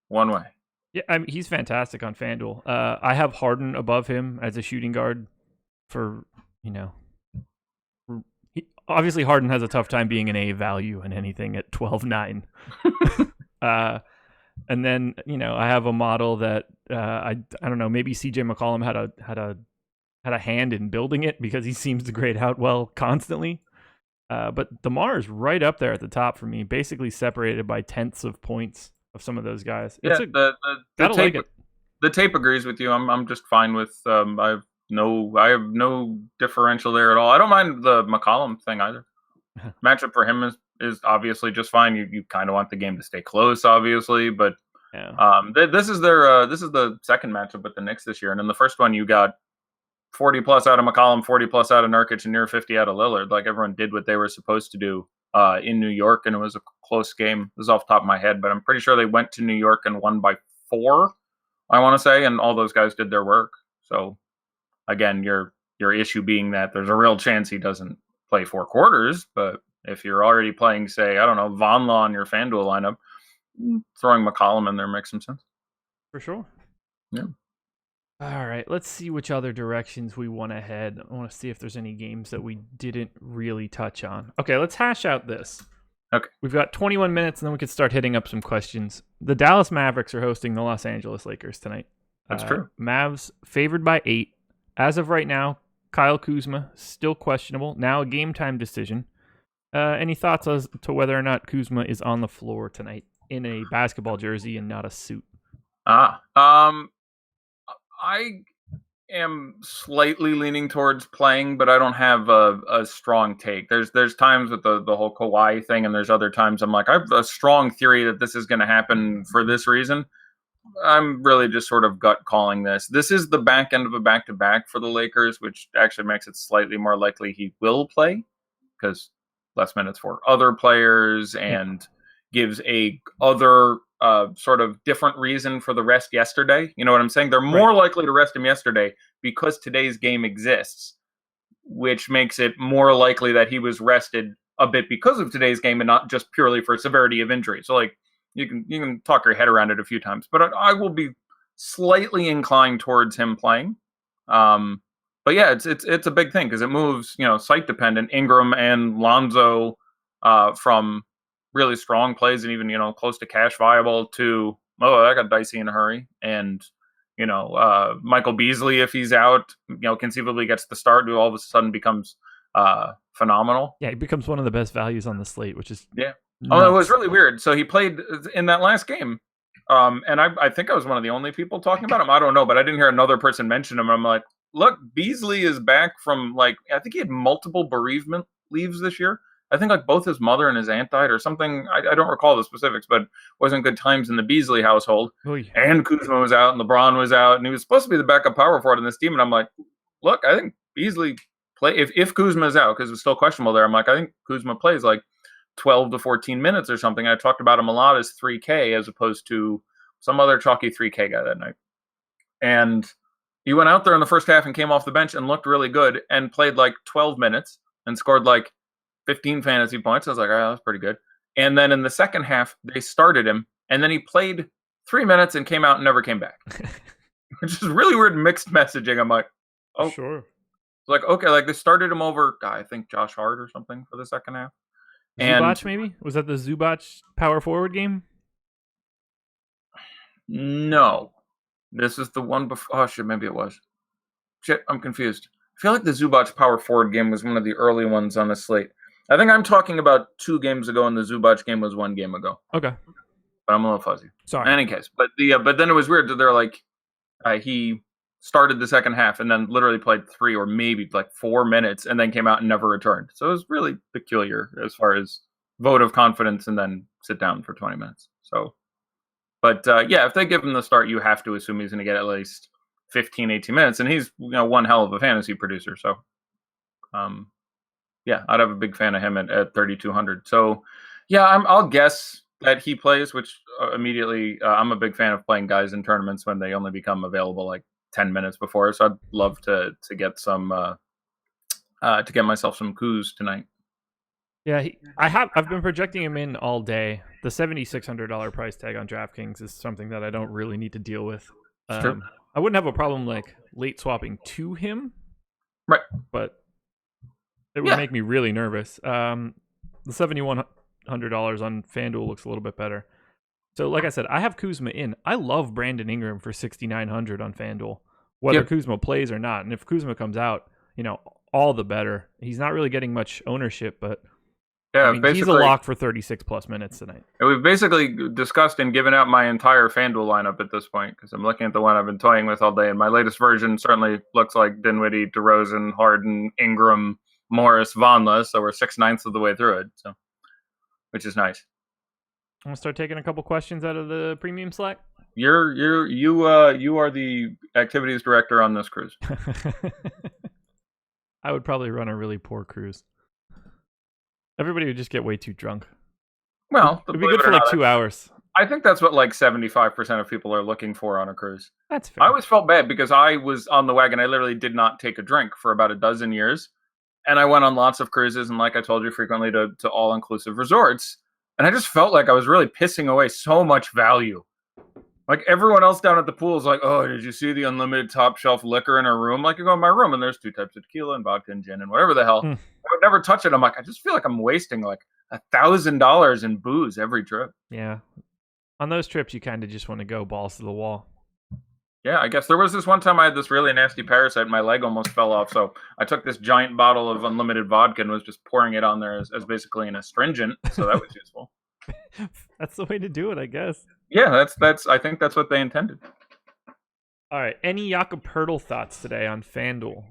S2: one way.
S1: Yeah, I mean, he's fantastic on FanDuel. I have Harden above him as a shooting guard for, obviously Harden has a tough time being an A value in anything at 12.9. And then, I have a model that I don't know, maybe CJ McCollum had a hand in building it because he seems to grade out well constantly. But DeMar is right up there at the top for me, basically separated by tenths of points of some of those guys.
S2: Yeah, the tape agrees with you. I'm just fine with I have no differential there at all. I don't mind the McCollum thing either. Matchup for him is obviously just fine. You kind of want the game to stay close, obviously, but this is the second matchup with the Knicks this year, and in the first one you got 40 plus out of McCollum, 40 plus out of Nurkic, and near 50 out of Lillard. Like, everyone did what they were supposed to do in New York, and it was a close game. This is off the top of my head, but I'm pretty sure they went to New York and won by 4, I want to say, and all those guys did their work. So again, your issue being that there's a real chance he doesn't play 4 quarters, but if you're already playing, say, I don't know, Vonleh on your FanDuel lineup, throwing McCollum in there makes some sense.
S1: For sure.
S2: Yeah.
S1: All right, let's see which other directions we want to head. I want to see if there's any games that we didn't really touch on. Okay, let's hash out this.
S2: Okay.
S1: We've got 21 minutes, and then we could start hitting up some questions. The Dallas Mavericks are hosting the Los Angeles Lakers tonight.
S2: That's true.
S1: Mavs favored by 8. As of right now, Kyle Kuzma, still questionable. Now a game-time decision. Any thoughts as to whether or not Kuzma is on the floor tonight in a basketball jersey and not a suit?
S2: I am slightly leaning towards playing, but I don't have a strong take. There's times with the whole Kawhi thing, and there's other times I'm like, I have a strong theory that this is going to happen for this reason. I'm really just sort of gut calling this. This is the back end of a back-to-back for the Lakers, which actually makes it slightly more likely he will play because less minutes for other players and gives a other sort of different reason for the rest yesterday. You know what I'm saying? They're more likely to rest him yesterday because today's game exists, which makes it more likely that he was rested a bit because of today's game and not just purely for severity of injury. So like you can talk your head around it a few times, but I will be slightly inclined towards him playing. But yeah, it's a big thing because it moves, site dependent Ingram and Lonzo from really strong plays and even, close to cash viable to, that got dicey in a hurry. And, Michael Beasley, if he's out, conceivably gets the start, who all of a sudden becomes phenomenal.
S1: Yeah, he becomes one of the best values on the slate, which is
S2: nuts. Oh, it was really weird. So he played in that last game. And I think I was one of the only people talking about him. I don't know, but I didn't hear another person mention him. I'm like, look, Beasley is back from I think he had multiple bereavement leaves this year. I think both his mother and his aunt died or something. I don't recall the specifics, but it wasn't good times in the Beasley household.
S1: Oy.
S2: And Kuzma was out and LeBron was out and he was supposed to be the backup power forward in this team. And I'm like, look, I think Beasley play if Kuzma is out because it's still questionable there. I'm like, I think Kuzma plays 12 to 14 minutes or something. I talked about him a lot as 3K as opposed to some other chalky 3K guy that night. And he went out there in the first half and came off the bench and looked really good and played 12 minutes and scored 15 fantasy points. I was like, oh, that's pretty good. And then in the second half, they started him and then he played 3 minutes and came out and never came back. Which is really weird mixed messaging. I'm like, oh,
S1: sure.
S2: Okay, they started him over, I think Josh Hart or something for the second half.
S1: Zubac, maybe? Was that the Zubac power forward game?
S2: No. This is the one before. Oh, shit, maybe it was. Shit, I'm confused. I feel like the Zubac power forward game was one of the early ones on the slate. I think I'm talking about 2 games ago, and the Zubac game was 1 game ago.
S1: Okay.
S2: But I'm a little fuzzy.
S1: Sorry.
S2: In any case. But then it was weird that they're he started the second half and then literally played 3 or maybe 4 minutes and then came out and never returned. So it was really peculiar as far as vote of confidence and then sit down for 20 minutes. So, but if they give him the start, you have to assume he's going to get at least 15, 18 minutes. And he's, one hell of a fantasy producer. So, I'd have a big fan of him at 3,200. So, I'll guess that he plays, which immediately I'm a big fan of playing guys in tournaments when they only become available 10 minutes before. So I'd love to get some to get myself some Kuz tonight.
S1: Yeah, I've been projecting him in all day. The $7,600 price tag on DraftKings is something that I don't really need to deal with.
S2: Sure.
S1: I wouldn't have a problem late swapping to him,
S2: right?
S1: But it would make me really nervous. The $7,100 on FanDuel looks a little bit better. So, like I said, I have Kuzma in. I love Brandon Ingram for $6,900 on FanDuel, whether Kuzma plays or not. And if Kuzma comes out, all the better. He's not really getting much ownership, but he's a lock for 36 plus minutes tonight.
S2: We've basically discussed and given out my entire FanDuel lineup at this point because I'm looking at the one I've been toying with all day. And my latest version certainly looks like Dinwiddie, DeRozan, Harden, Ingram, Morris, Vonleh. So we're 6/9 of the way through it, so which is nice.
S1: I'm gonna start taking a couple questions out of the premium Slack.
S2: You are the activities director on this cruise.
S1: I would probably run a really poor cruise. Everybody would just get way too drunk.
S2: Well,
S1: it'd be good for 2 hours.
S2: I think that's what 75% of people are looking for on a cruise.
S1: That's fair.
S2: I always felt bad because I was on the wagon. I literally did not take a drink for about a dozen years. And I went on lots of cruises and, like I told you, frequently to all-inclusive resorts. And I just felt like I was really pissing away so much value. Everyone else down at the pool is like, oh, did you see the unlimited top shelf liquor in our room? You go in my room and there's 2 types of tequila and vodka and gin and whatever the hell. I would never touch it. I'm like, I just feel like I'm wasting $1,000 in booze every trip.
S1: Yeah. On those trips, you kind of just want to go balls to the wall.
S2: Yeah, I guess there was this one time I had this really nasty parasite. My leg almost fell off. So I took this giant bottle of unlimited vodka and was just pouring it on there as basically an astringent. So that was useful.
S1: That's the way to do it, I guess.
S2: Yeah, that's. I think that's what they intended.
S1: All right. Any Jakob Poeltl thoughts today on FanDuel?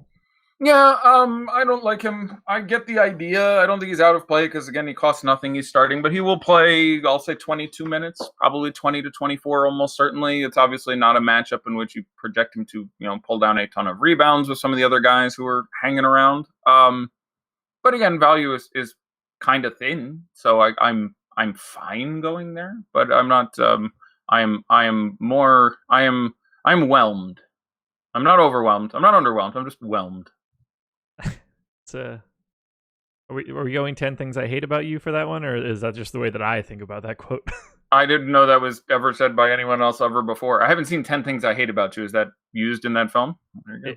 S2: Yeah, I don't like him. I get the idea. I don't think he's out of play because again, he costs nothing. He's starting, but he will play. I'll say 22 minutes, probably 20 to 24, almost certainly. It's obviously not a matchup in which you project him to, pull down a ton of rebounds with some of the other guys who are hanging around. But again, value is kind of thin, so I'm fine going there, but I'm not. I'm whelmed. I'm not overwhelmed. I'm not underwhelmed. I'm just whelmed.
S1: It's are we going 10 things I hate about you for that one, or is that just the way that I think about that quote?
S2: I didn't know that was ever said by anyone else ever before. I haven't seen 10 Things I Hate About You. Is that used in that film?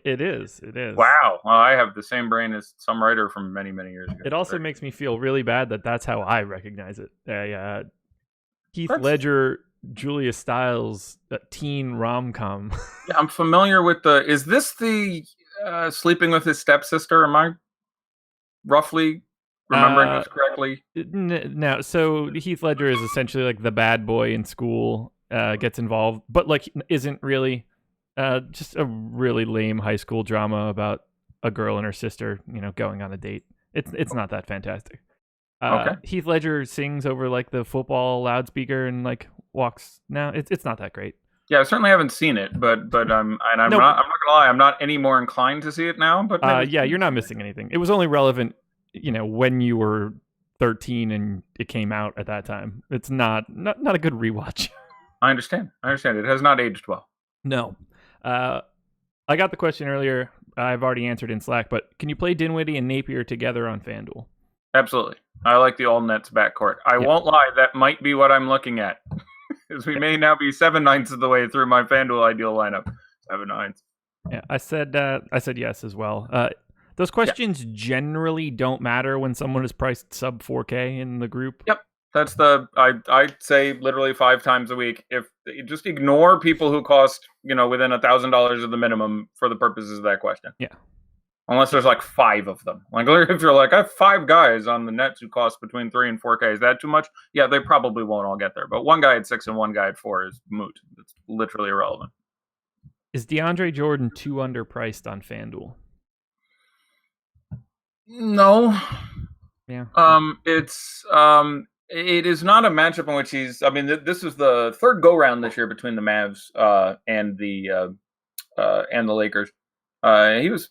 S1: It is.
S2: Wow. Well, I have the same brain as some writer from many, many years ago.
S1: It also makes me feel really bad that that's how I recognize it. Heath Ledger, Julia Stiles, teen rom-com.
S2: Yeah, I'm familiar with is this the sleeping with his stepsister? Am I roughly remembering this correctly?
S1: No. So Heath Ledger is essentially like the bad boy in school, gets involved, but like isn't really, just a really lame high school drama about a girl and her sister, going on a date. It's not that fantastic.
S2: Okay.
S1: Heath Ledger sings over like the football loudspeaker and like walks. No, it's not that great.
S2: Yeah, I certainly haven't seen it, but I'm not gonna lie, I'm not any more inclined to see it now. But
S1: yeah, you're not missing anything. It was only relevant, when you were 13 and it came out at that time. It's not a good rewatch.
S2: I understand. It has not aged well.
S1: No. I got the question earlier. I've already answered in Slack, but can you play Dinwiddie and Napier together on FanDuel?
S2: Absolutely. I like the all Nets backcourt. I won't lie, that might be what I'm looking at. Because we may now be 7/9 of the way through my FanDuel ideal lineup. 7/9.
S1: Yeah, I said yes as well. Those questions generally don't matter when someone is priced sub 4K in the group.
S2: Yep. That's I say literally 5 times a week. If you just ignore people who cost, within $1,000 of the minimum for the purposes of that question.
S1: Yeah.
S2: Unless there's like 5 of them. Like if you're like, I have 5 guys on the Nets who cost between 3 and 4K, is that too much? Yeah, they probably won't all get there. But one guy at 6 and one guy at 4 is moot. It's literally irrelevant.
S1: Is DeAndre Jordan too underpriced on FanDuel?
S2: No.
S1: Yeah.
S2: It is not a matchup in which he's. I mean, this is the third go round this year between the Mavs and the Lakers. He was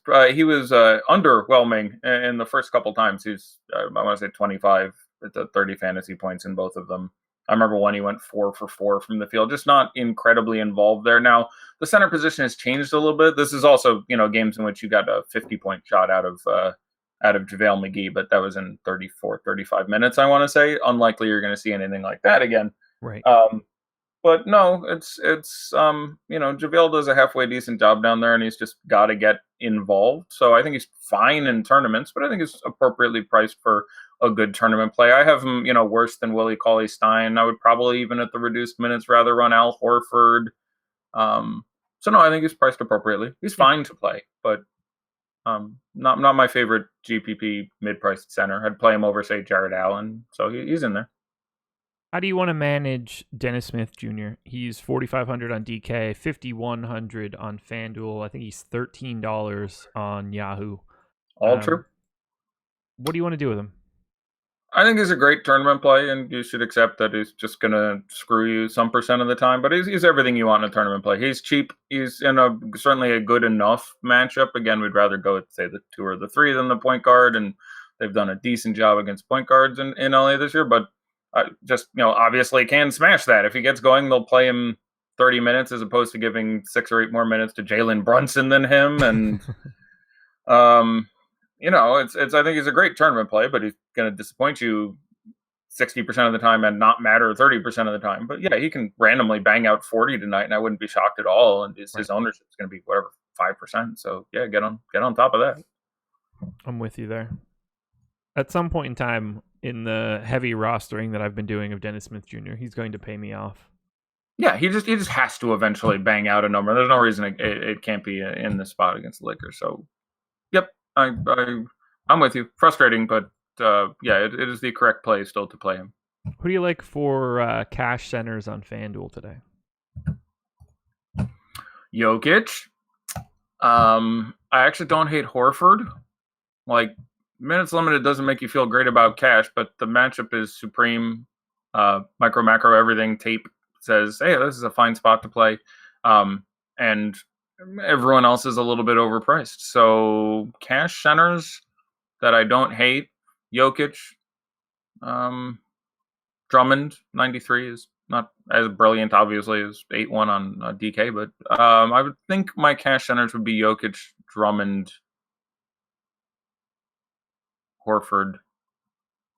S2: underwhelming in the first couple times. He's I want to say 25 to 30 fantasy points in both of them. I remember when he went 4 for 4 from the field, just not incredibly involved there. Now the center position has changed a little bit. This is also games in which you got a 50-point shot out of JaVale McGee, but that was in 34, 35 minutes, I want to say. Unlikely you're going to see anything like that again.
S1: Right.
S2: But no, it's JaVale does a halfway decent job down there, and he's just got to get involved. So I think he's fine in tournaments, but I think he's appropriately priced for a good tournament play. I have him, worse than Willie Cauley-Stein. I would probably, even at the reduced minutes, rather run Al Horford. So no, I think he's priced appropriately. He's fine to play, but not my favorite GPP mid-priced center. I'd play him over, say, Jared Allen. So he's in there.
S1: How do you want to manage Dennis Smith Jr.? He's $4,500 on DK, $5,100 on FanDuel. I think he's $13 on Yahoo.
S2: All true.
S1: What do you want to do with him?
S2: I think he's a great tournament play, and you should accept that he's just going to screw you some percent of the time. But he's everything you want in a tournament play. He's cheap. He's in certainly a good enough matchup. Again, we'd rather go with, say, the 2 or the 3 than the point guard, and they've done a decent job against point guards in LA this year. But obviously can smash that. If he gets going, they'll play him 30 minutes as opposed to giving 6 or 8 more minutes to Jalen Brunson than him. And, I think he's a great tournament play, but he's going to disappoint you 60% of the time and not matter 30% of the time. But yeah, he can randomly bang out 40 tonight, and I wouldn't be shocked at all. And his ownership is going to be whatever, 5%. So yeah, get on top of that.
S1: I'm with you there. At some point in time in the heavy rostering that I've been doing of Dennis Smith Jr., he's going to pay me off.
S2: Yeah, he just has to eventually bang out a number. There's no reason it can't be in this spot against the Lakers. So, yep, I'm with you. Frustrating, but it is the correct play still to play him.
S1: Who do you like for cash centers on FanDuel today?
S2: Jokic. I actually don't hate Horford. Like, minutes limited doesn't make you feel great about cash, but the matchup is supreme. Micro, macro, everything. Tape says, hey, this is a fine spot to play. And everyone else is a little bit overpriced. So cash centers that I don't hate, Jokic, Drummond, 93 is not as brilliant, obviously, as 8-1 on DK, but I would think my cash centers would be Jokic, Drummond, Horford.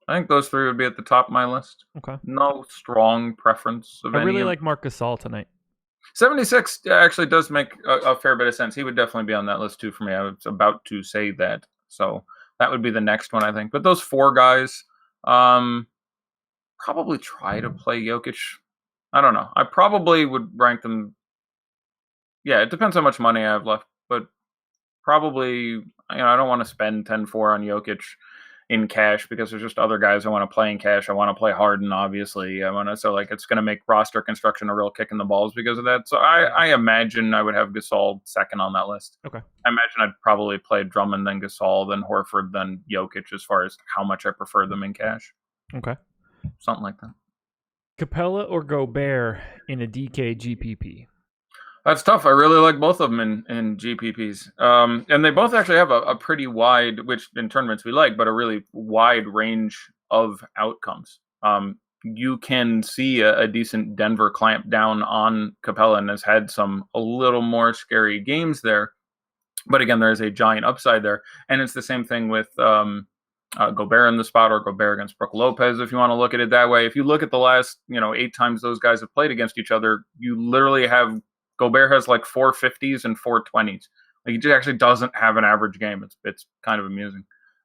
S2: I think those three would be at the top of my list.
S1: Okay.
S2: No strong preference of
S1: I really like Marc Gasol tonight.
S2: 76 actually does make a fair bit of sense. He would definitely be on that list too for me. I was about to say that. So that would be the next one, I think. But those four guys, probably try to play Jokic. I don't know. I probably would rank them. Yeah, it depends how much money I have left. But probably, I don't want to spend 10-4 on Jokic in cash because there's just other guys I want to play in cash. I want to play Harden, obviously. So it's going to make roster construction a real kick in the balls because of that. So I imagine I would have Gasol second on that list.
S1: Okay.
S2: I imagine I'd probably play Drummond, then Gasol, then Horford, then Jokic as far as how much I prefer them in cash.
S1: Okay.
S2: Something like that.
S1: Capella or Gobert in a DK GPP?
S2: That's tough. I really like both of them in GPPs. And they both actually have a pretty wide, which in tournaments we like, but a really wide range of outcomes. You can see a decent Denver clamp down on Capella and has had a little more scary games there. But again, there's a giant upside there. And it's the same thing with Gobert in the spot or Gobert against Brook Lopez, if you want to look at it that way. If you look at the last 8 times those guys have played against each other, you literally have Gobert has like 450s and 420s. Like, he just actually doesn't have an average game. It's kind of amusing.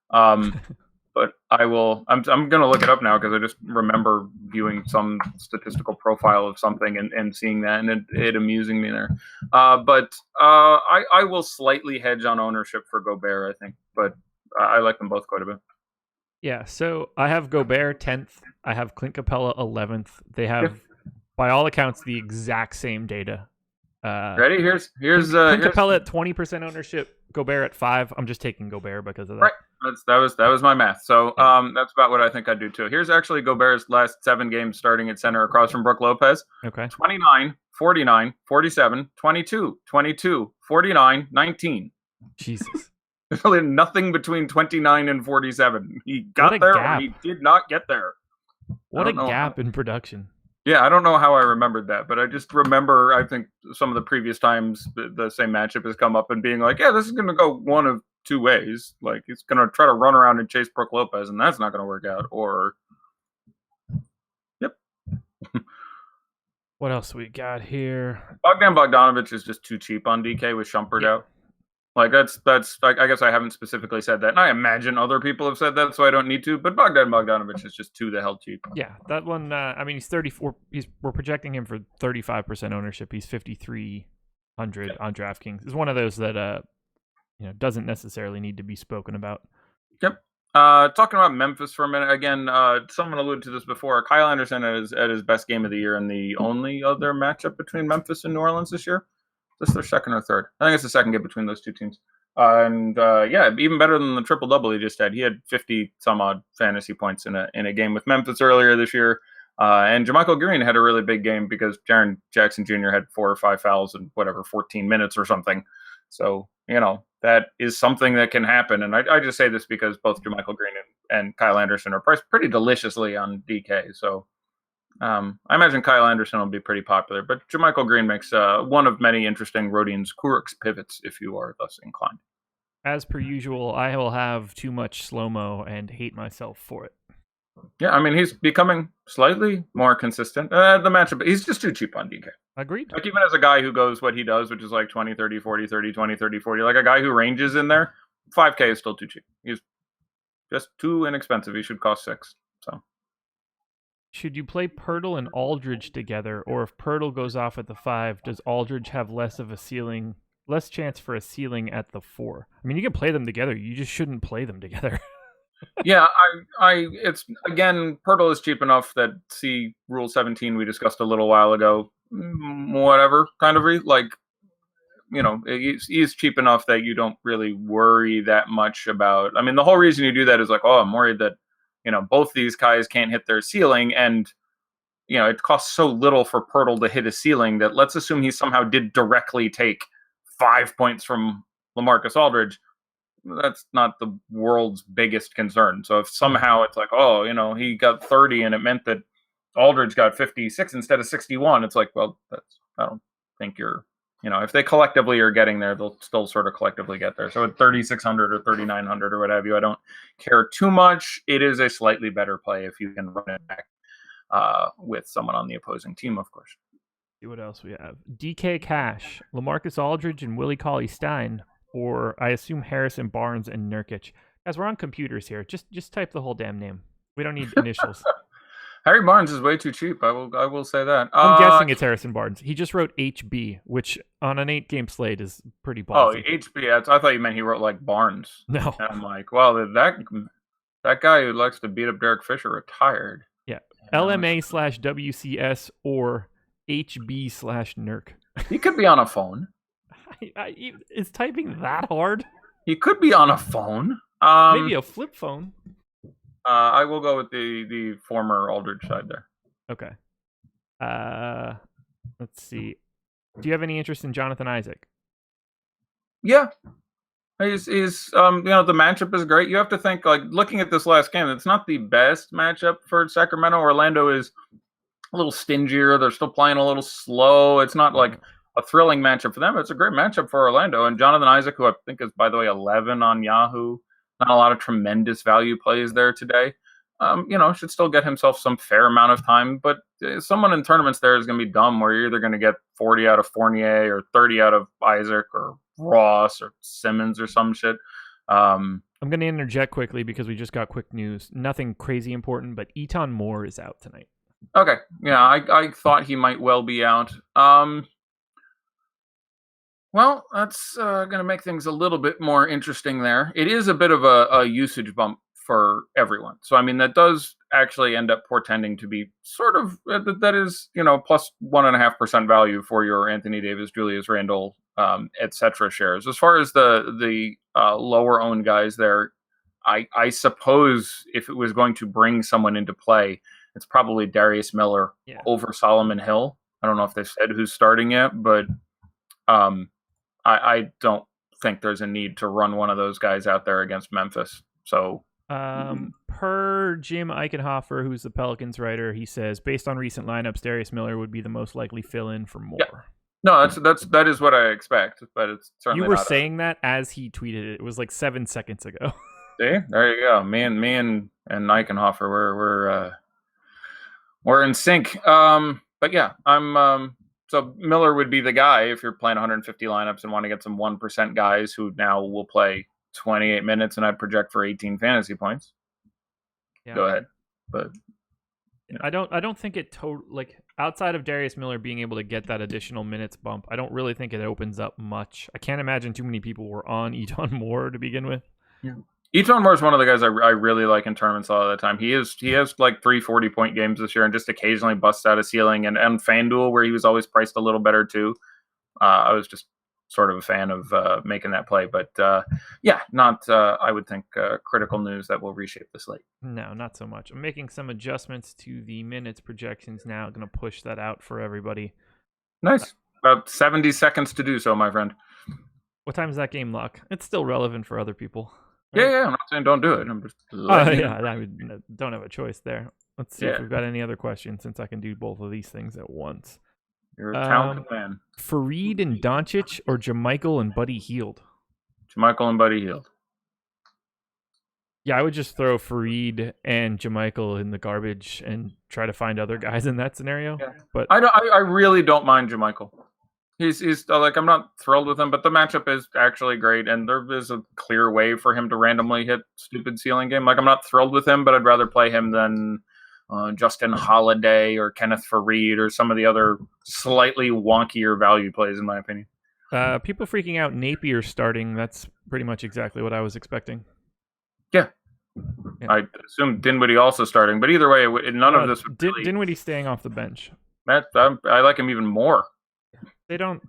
S2: But I'm going to look it up now because I just remember viewing some statistical profile of something and seeing that, and it amusing me there. But I will slightly hedge on ownership for Gobert, I think. But I like them both quite a bit.
S1: Yeah, so I have Gobert 10th. I have Clint Capella 11th. They have, by all accounts, the exact same data.
S2: Ready? Here's
S1: Clint Capella at 20% ownership, Gobert at 5. I'm just taking Gobert because of that.
S2: Right. That was my math. So that's about what I think I'd do too. Here's actually Gobert's last 7 games starting at center across from Brook Lopez.
S1: Okay.
S2: 29, 49, 47, 22, 22, 49, 19.
S1: Jesus.
S2: There's really nothing between 29 and 47. He got there or he did not get there.
S1: What a gap in production.
S2: Yeah, I don't know how I remembered that, but I just remember, I think, some of the previous times the same matchup has come up and being like, yeah, this is going to go one of 2 ways. Like, he's going to try to run around and chase Brook Lopez, and that's not going to work out. Or, yep.
S1: What else we got here?
S2: Bogdanovich is just too cheap on DK with Shumpert out. Like, that's. I guess I haven't specifically said that, and I imagine other people have said that, so I don't need to. But Bogdanovich is just too the hell cheap.
S1: Yeah, that one. He's 34. We're projecting him for 35% ownership. He's 5,300 on DraftKings. It's one of those that doesn't necessarily need to be spoken about.
S2: Yep. Talking about Memphis for a minute again. Someone alluded to this before. Kyle Anderson at his best game of the year, and the only other matchup between Memphis and New Orleans this year. Is this their second or third? I think it's the second game between those two teams. Even better than the triple-double he just had. He had 50-some-odd fantasy points in a game with Memphis earlier this year. And JaMychal Green had a really big game because Jaren Jackson Jr. had 4 or 5 fouls in 14 minutes or something. So, that is something that can happen. And I just say this because both JaMychal Green and Kyle Anderson are priced pretty deliciously on DK. So, I imagine Kyle Anderson will be pretty popular, but JaMychal Green makes one of many interesting Rodian's Kurix pivots if you are thus inclined.
S1: As per usual, I will have too much slow-mo and hate myself for it.
S2: Yeah, he's becoming slightly more consistent. The matchup, he's just too cheap on DK.
S1: Agreed.
S2: Like, even as a guy who goes what he does, which is like 20, 30, 40, 30, 20, 30, 40, like a guy who ranges in there, 5K is still too cheap. He's just too inexpensive. He should cost 6. So.
S1: Should you play Pirtle and Aldridge together, or if Pirtle goes off at the 5, does Aldridge have less chance for a ceiling at the 4? You can play them together. You just shouldn't play them together.
S2: Yeah, it's again, Pirtle is cheap enough that Rule 17 we discussed a little while ago. Whatever, kind of like, he's cheap enough that you don't really worry that much about. I mean, the whole reason you do that is like, oh, I'm worried that, both these guys can't hit their ceiling, and it costs so little for Pirtle to hit a ceiling that let's assume he somehow did directly take 5 points from LaMarcus Aldridge. That's not the world's biggest concern. So if somehow it's like, oh, he got 30 and it meant that Aldridge got 56 instead of 61, it's like, well, I don't think if they collectively are getting there, they'll still sort of collectively get there. So at 3,600 or 3,900 or what have you, I don't care too much. It is a slightly better play if you can run it back with someone on the opposing team, of course.
S1: See what else we have. DK Cash, LaMarcus Aldridge and Willie Cauley-Stein, or I assume Harrison Barnes and Nurkic. Guys, we're on computers here. Just type the whole damn name. We don't need initials.
S2: Harry Barnes is way too cheap. I will say that.
S1: I'm guessing it's Harrison Barnes. He just wrote HB, which on an 8-game slate is pretty ballsy.
S2: Oh, HB. I thought you meant he wrote like Barnes.
S1: No.
S2: And I'm like, well, that guy who likes to beat up Derek Fisher retired.
S1: Yeah. LMA/WCS or HB/Nurk.
S2: He could be on a phone.
S1: Is typing that hard?
S2: He could be on a phone.
S1: Maybe a flip phone.
S2: I will go with the former Aldridge side there.
S1: Okay. Let's see. Do you have any interest in Jonathan Isaac?
S2: Yeah. He's the matchup is great. You have to think, like, looking at this last game, it's not the best matchup for Sacramento. Orlando is a little stingier. They're still playing a little slow. It's not like a thrilling matchup for them. It's a great matchup for Orlando. And Jonathan Isaac, who I think is, by the way, 11 on Yahoo. Not a lot of tremendous value plays there today. Should still get himself some fair amount of time. But someone in tournaments there is going to be dumb, where you're either going to get 40 out of Fournier or 30 out of Isaac or Ross or Simmons or some shit.
S1: I'm going to interject quickly because we just got quick news. Nothing crazy important, but Eton Moore is out tonight.
S2: Okay. Yeah, I thought he might well be out. Well, that's going to make things a little bit more interesting there. It is a bit of a usage bump for everyone. So, I mean, that does actually end up portending to be sort of, that is, plus 1.5% value for your Anthony Davis, Julius Randle, etc. shares. As far as the lower owned guys there, I suppose if it was going to bring someone into play, it's probably Darius Miller over Solomon Hill. I don't know if they've said who's starting yet, but I don't think there's a need to run one of those guys out there against Memphis. So,
S1: per Jim Eichenhofer, who's the Pelicans writer, he says based on recent lineups, Darius Miller would be the most likely fill-in for Moore. Yeah.
S2: No, that is what I expect, but it's certainly
S1: you were not saying that as he tweeted it. It was like 7 seconds ago.
S2: See, there you go. Me and Eichenhofer, we're in sync. But yeah, I'm. So Miller would be the guy if you're playing 150 lineups and want to get some 1% guys who now will play 28 minutes and I'd project for 18 fantasy points. Yeah. Go ahead. But
S1: I don't think it like outside of Darius Miller being able to get that additional minutes bump, I don't really think it opens up much. I can't imagine too many people were on Eton Moore to begin with.
S2: Yeah. Eton Moore is one of the guys I really like in tournaments a lot of the time. He has like 3 40-point games this year and just occasionally busts out a ceiling. And FanDuel, where he was always priced a little better too. I was just sort of a fan of making that play. But not, I would think, critical news that will reshape the slate.
S1: No, not so much. I'm making some adjustments to the minutes projections now. I'm going to push that out for everybody.
S2: Nice. About 70 seconds to do so, my friend.
S1: What time is that game, Luck? It's still relevant for other people.
S2: Yeah, I'm not saying don't do it. I'm just
S1: I don't have a choice there. Let's see if we've got any other questions, since I can do both of these things at once.
S2: You're a talented man.
S1: Fareed and Doncic or JaMychal and Buddy Hield?
S2: JaMychal and Buddy Hield.
S1: Yeah, I would just throw Fareed and JaMychal in the garbage and try to find other guys in that scenario. Yeah. But
S2: I really don't mind JaMychal. He's like, I'm not thrilled with him, but the matchup is actually great, and there is a clear way for him to randomly hit stupid ceiling game. Like, I'm not thrilled with him, but I'd rather play him than Justin Holiday or Kenneth Fareed or some of the other slightly wonkier value plays, in my opinion.
S1: People freaking out Napier starting. That's pretty much exactly what I was expecting.
S2: Yeah. Yeah. I assume Dinwiddie also starting, but either way, none of this.
S1: Dinwiddie staying off the bench.
S2: I like him even more.
S1: They don't.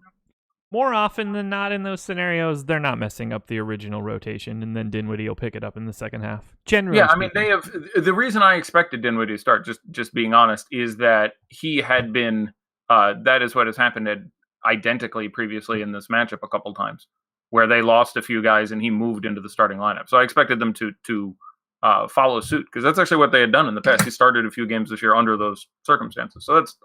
S1: More often than not in those scenarios, they're not messing up the original rotation, and then Dinwiddie will pick it up in the second half. Generally,
S2: yeah, I mean, they have. The reason I expected Dinwiddie to start, just being honest, is that he had been. That is what has happened identically previously in this matchup a couple times, where they lost a few guys and he moved into the starting lineup. So I expected them to follow suit, because that's actually what they had done in the past. He started a few games this year under those circumstances. So that's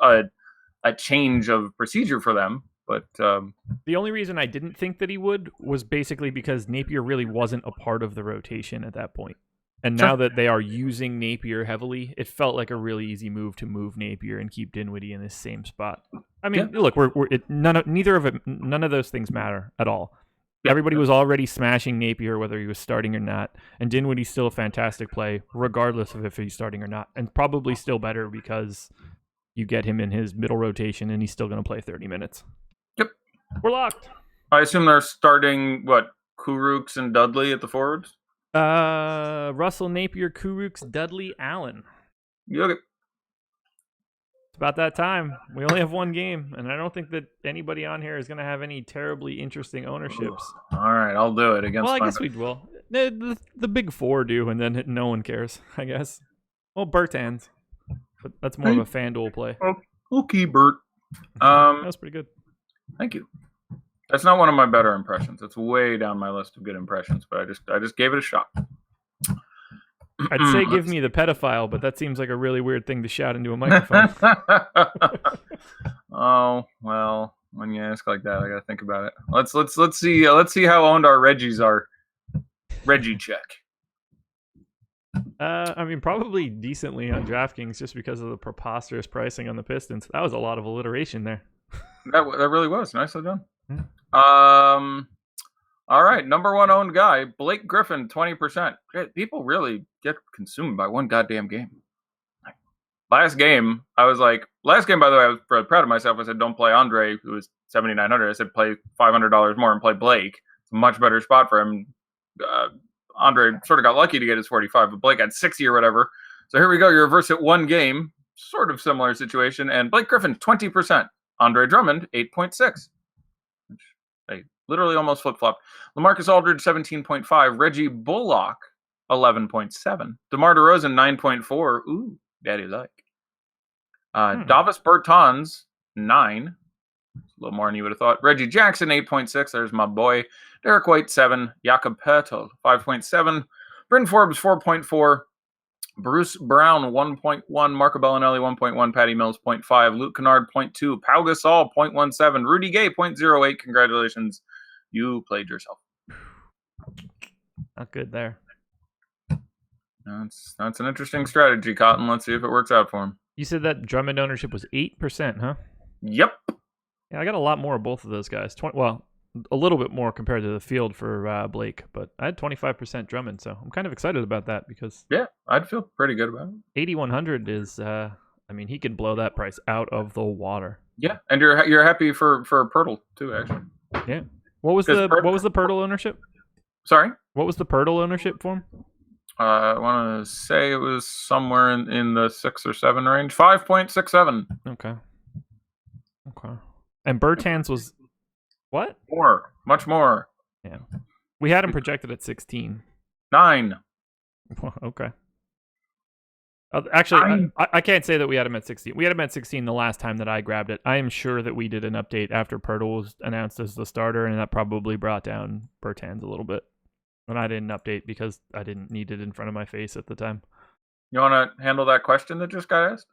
S2: a change of procedure for them. But
S1: the only reason I didn't think that he would was basically because Napier really wasn't a part of the rotation at that point. And now that they are using Napier heavily, it felt like a really easy move to move Napier and keep Dinwiddie in this same spot. I mean, look, none of those things matter at all. Yeah. Everybody was already smashing Napier, whether he was starting or not. And Dinwiddie's still a fantastic play, regardless of if he's starting or not. And probably still better because you get him in his middle rotation and he's still going to play 30 minutes.
S2: Yep.
S1: We're locked.
S2: I assume they're starting, Kurucs and Dudley at the forwards?
S1: Russell, Napier, Kurucs, Dudley, Allen.
S2: Okay.
S1: It's about that time. We only have one game, and I don't think that anybody on here is going to have any terribly interesting ownerships.
S2: All right, I'll do it against.
S1: Well, I guess we will. The big four do, and then no one cares, I guess. Well, Bertans. But that's more of a FanDuel play.
S2: Okay, Bert.
S1: That was pretty good.
S2: Thank you. That's not one of my better impressions. It's way down my list of good impressions, but I just gave it a shot.
S1: I'd say give me the pedophile, but that seems like a really weird thing to shout into a microphone.
S2: Oh, well, when you ask like that, I gotta think about it. Let's see how owned our Reggies are. Reggie check.
S1: I mean, probably decently on DraftKings just because of the preposterous pricing on the Pistons. That was a lot of alliteration there.
S2: That really was. Nicely done.
S1: Yeah.
S2: All right, number one owned guy, Blake Griffin, 20%. People really get consumed by one goddamn game. Last game, by the way, I was really proud of myself. I said, don't play Andre, who was $7,900. I said, play $500 more and play Blake. It's a much better spot for him. Andre sort of got lucky to get his 45, but Blake had 60 or whatever. So here we go. You reverse it one game, sort of similar situation. And Blake Griffin, 20%. Andre Drummond, 8.6. They literally almost flip-flopped. LaMarcus Aldridge, 17.5. Reggie Bullock, 11.7. DeMar DeRozan, 9.4. Ooh, daddy like. Davis Bertans, 9. A little more than you would have thought. Reggie Jackson, 8.6. There's my boy. Derek White, 7. Jakob Poeltl, 5.7. Bryn Forbes, 4.4. Bruce Brown, 1.1. Marco Bellinelli, 1.1. Patty Mills, 0.5. Luke Kennard, 0.2. Pau Gasol, 0.17. Rudy Gay, 0.08. Congratulations. You played yourself.
S1: Not good there.
S2: That's an interesting strategy, Cotton. Let's see if it works out for him.
S1: You said that Drummond ownership was 8%, huh?
S2: Yep.
S1: Yeah, I got a lot more of both of those guys. A little bit more compared to the field for Blake, but I had 25% Drummond, so I'm kind of excited about that because
S2: I'd feel pretty good about it.
S1: 8,100 is, he can blow that price out of the water.
S2: Yeah, and you're happy for Poeltl too, actually.
S1: Yeah. What was the Poeltl ownership?
S2: Sorry?
S1: What was the Poeltl ownership for him?
S2: I want to say it was somewhere in the 6 or 7 range. 5.67.
S1: Okay. And Bertans was what?
S2: More. Much more.
S1: Yeah. We had him projected at 16.
S2: 9.
S1: Okay. Actually, I can't say that we had him at 16. We had him at 16 the last time that I grabbed it. I am sure that we did an update after Poeltl was announced as the starter, and that probably brought down Bertans a little bit. And I didn't update because I didn't need it in front of my face at the time.
S2: You want to handle that question that just got asked?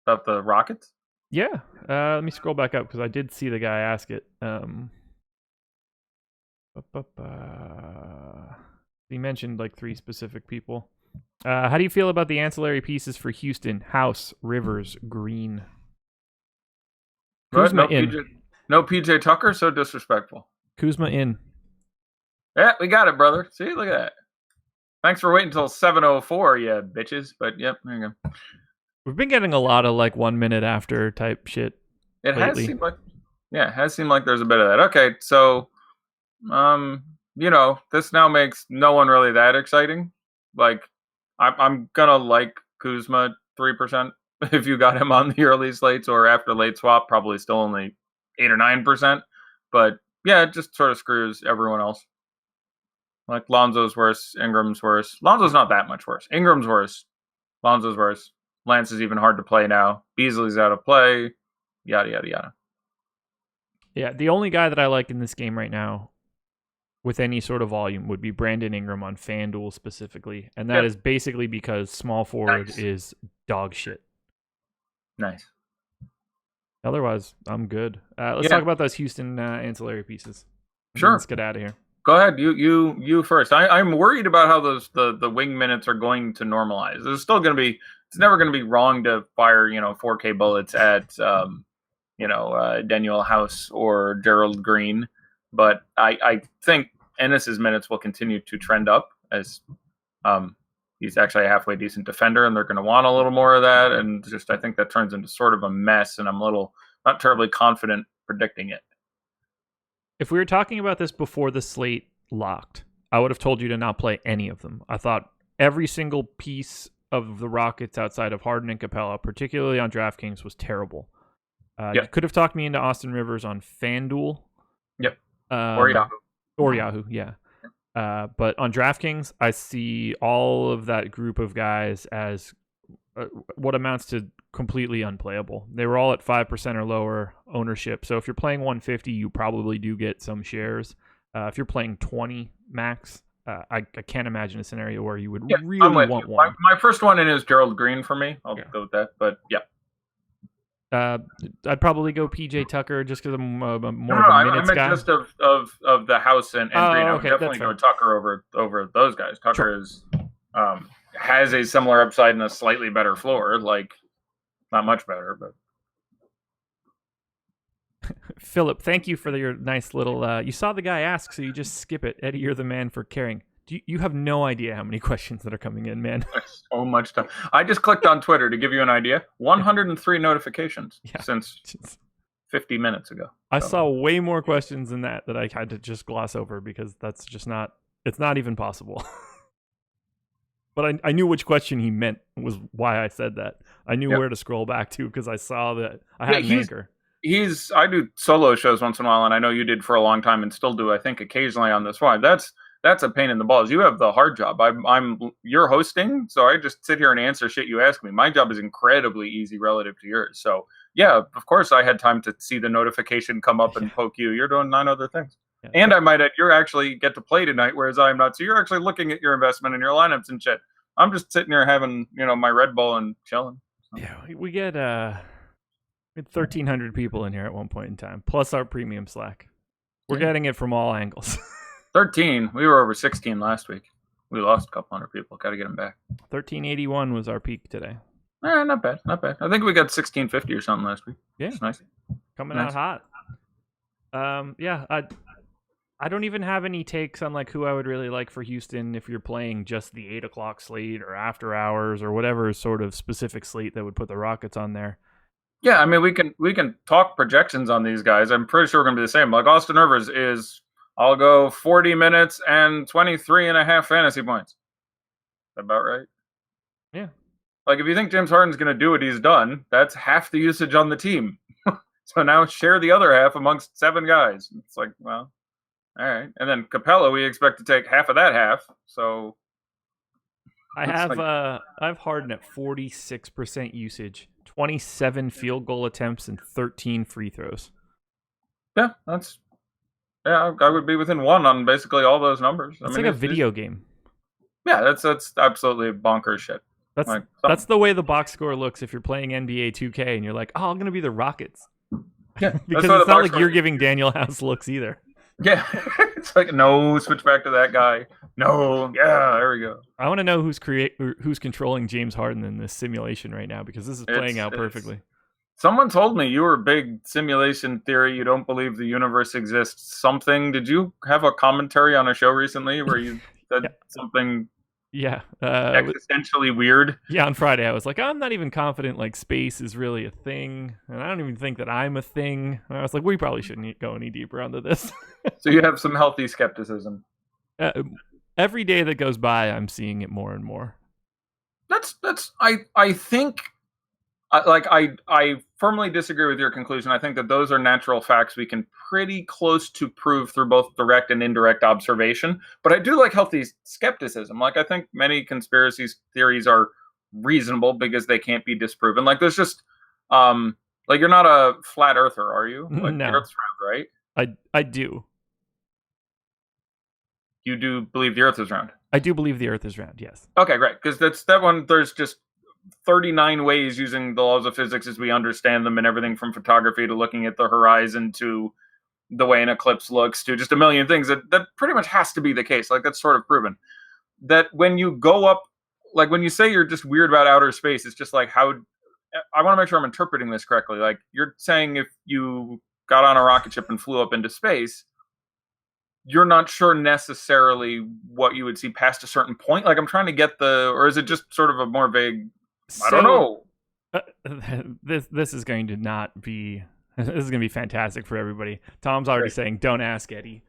S2: About the Rockets?
S1: Yeah. Let me scroll back up because I did see the guy ask it. He mentioned like 3 specific people. How do you feel about the ancillary pieces for Houston? House, Rivers, Green.
S2: Kuzma in. No PJ Tucker, so disrespectful.
S1: Kuzma in.
S2: Yeah, we got it, brother. See, look at that. Thanks for waiting until 7:04, you bitches. But yep, there you go.
S1: We've been getting a lot of like 1 minute after type shit.
S2: It has seemed like there's a bit of that. Okay, so this now makes no one really that exciting. Like I'm gonna like Kuzma 3% if you got him on the early slates or after late swap, probably still only 8 or 9%. But yeah, it just sort of screws everyone else. Like Lonzo's worse, Ingram's worse. Lonzo's not that much worse. Ingram's worse. Lonzo's worse. Lance is even hard to play now. Beasley's out of play. Yada yada yada.
S1: Yeah, the only guy that I like in this game right now with any sort of volume would be Brandon Ingram on FanDuel specifically. And that is basically because small forward is dog shit.
S2: Nice.
S1: Otherwise, I'm good. Let's talk about those Houston ancillary pieces.
S2: Sure.
S1: Let's get out of here.
S2: Go ahead. You first. I'm worried about how the wing minutes are going to normalize. There's still going to be. It's never going to be wrong to fire 4K bullets at Daniel House or Gerald Green, but I think Ennis's minutes will continue to trend up as he's actually a halfway decent defender, and they're going to want a little more of that. And just I think that turns into sort of a mess, and I'm not terribly confident predicting it.
S1: If we were talking about this before the slate locked, I would have told you to not play any of them. I thought every single piece of the Rockets outside of Harden and Capella, particularly on DraftKings, was terrible. You could have talked me into Austin Rivers on FanDuel.
S2: Yep. Or Yahoo.
S1: Or Yahoo, yeah. But on DraftKings, I see all of that group of guys as what amounts to completely unplayable. They were all at 5% or lower ownership. So if you're playing 150, you probably do get some shares. If you're playing 20 max, I can't imagine a scenario where you would really want one.
S2: My first one in is Gerald Green for me. I'll go with that. But yeah.
S1: I'd probably go PJ Tucker just because I'm more of a minutes guy.
S2: I meant just of the House and Green. I would definitely go Tucker over those guys. Tucker is has a similar upside and a slightly better floor. Like not much better, but.
S1: Philip, thank you for your nice little. You saw the guy ask, so you just skip it. Eddie, you're the man for caring. You have no idea how many questions that are coming in, man.
S2: So much time. I just clicked on Twitter to give you an idea. 103 notifications since 50 minutes ago.
S1: I saw way more questions than that I had to just gloss over because that's just not. It's not even possible. But I knew which question he meant was why I said that. I knew where to scroll back to because I saw that I had an anchor.
S2: I do solo shows once in a while, and I know you did for a long time and still do, I think, occasionally on this one. That's a pain in the balls. You have the hard job. You're hosting, so I just sit here and answer shit you ask me. My job is incredibly easy relative to yours. So yeah, of course I had time to see the notification come up and poke you. You're doing 9 other things. Yeah. And I might add, you actually get to play tonight, whereas I'm not. So you're actually looking at your investment and your lineups and shit. I'm just sitting here having, my Red Bull and chilling. So.
S1: Yeah, we get 1,300 people in here at one point in time, plus our premium Slack. We're getting it from all angles.
S2: 13. We were over 16 last week. We lost a couple hundred people. Got to get them back.
S1: 1381 was our peak today.
S2: Not bad. I think we got 1650 or something last week.
S1: Yeah,
S2: it's nice.
S1: Coming out hot. I don't even have any takes on like who I would really like for Houston if you're playing just the 8 o'clock slate or after hours or whatever sort of specific slate that would put the Rockets on there.
S2: Yeah, I mean we can talk projections on these guys. I'm pretty sure we're gonna be the same. Like Austin Rivers is. I'll go 40 minutes and 23.5 fantasy points. Is that about right?
S1: Yeah.
S2: Like, if you think James Harden's going to do what he's done, that's half the usage on the team. So now share the other half amongst 7 guys. It's like, well, all right. And then Capella, we expect to take half of that half. So
S1: I have Harden at 46% usage, 27 field goal attempts, and 13 free throws.
S2: Yeah, I would be within 1 on basically all those numbers.
S1: It's like a video game.
S2: Yeah, that's absolutely bonkers shit.
S1: That's the way the box score looks if you're playing NBA 2K and you're like, oh, I'm going to be the Rockets.
S2: Yeah,
S1: because it's not like you're giving Daniel House looks either.
S2: Yeah, it's like, no, switch back to that guy. No, yeah, there we go.
S1: I want to know who's controlling James Harden in this simulation right now because this is playing out perfectly.
S2: Someone told me you were a big simulation theory. You don't believe the universe exists. Something. Did you have a commentary on a show recently where you said something?
S1: Yeah.
S2: Existentially weird.
S1: Yeah, on Friday I was like, I'm not even confident like space is really a thing. And I don't even think that I'm a thing. And I was like, we probably shouldn't go any deeper onto this.
S2: So you have some healthy skepticism.
S1: Every day that goes by, I'm seeing it more and more.
S2: I think I firmly disagree with your conclusion. I think that those are natural facts we can pretty close to prove through both direct and indirect observation. But I do like healthy skepticism. Like, I think many conspiracy theories are reasonable because they can't be disproven. Like, there's just like, you're not a flat earther, are you? Like,
S1: No.
S2: the Earth's round, right?
S1: I do.
S2: You do believe the Earth is round?
S1: I do believe the Earth is round, yes.
S2: Okay, great. Because that one, there's just 39 ways using the laws of physics as we understand them, and everything from photography to looking at the horizon to the way an eclipse looks to just a million things that pretty much has to be the case. Like, that's sort of proven. That when you go up, like, when you say you're just weird about outer space, it's just like, how, I want to make sure I'm interpreting this correctly. Like, you're saying if you got on a rocket ship and flew up into space, you're not sure necessarily what you would see past a certain point. Like, I'm trying to get or is it just sort of a more vague, I don't know.
S1: This is going to not be, this is going to be fantastic for everybody. Tom's already saying, don't ask Eddie,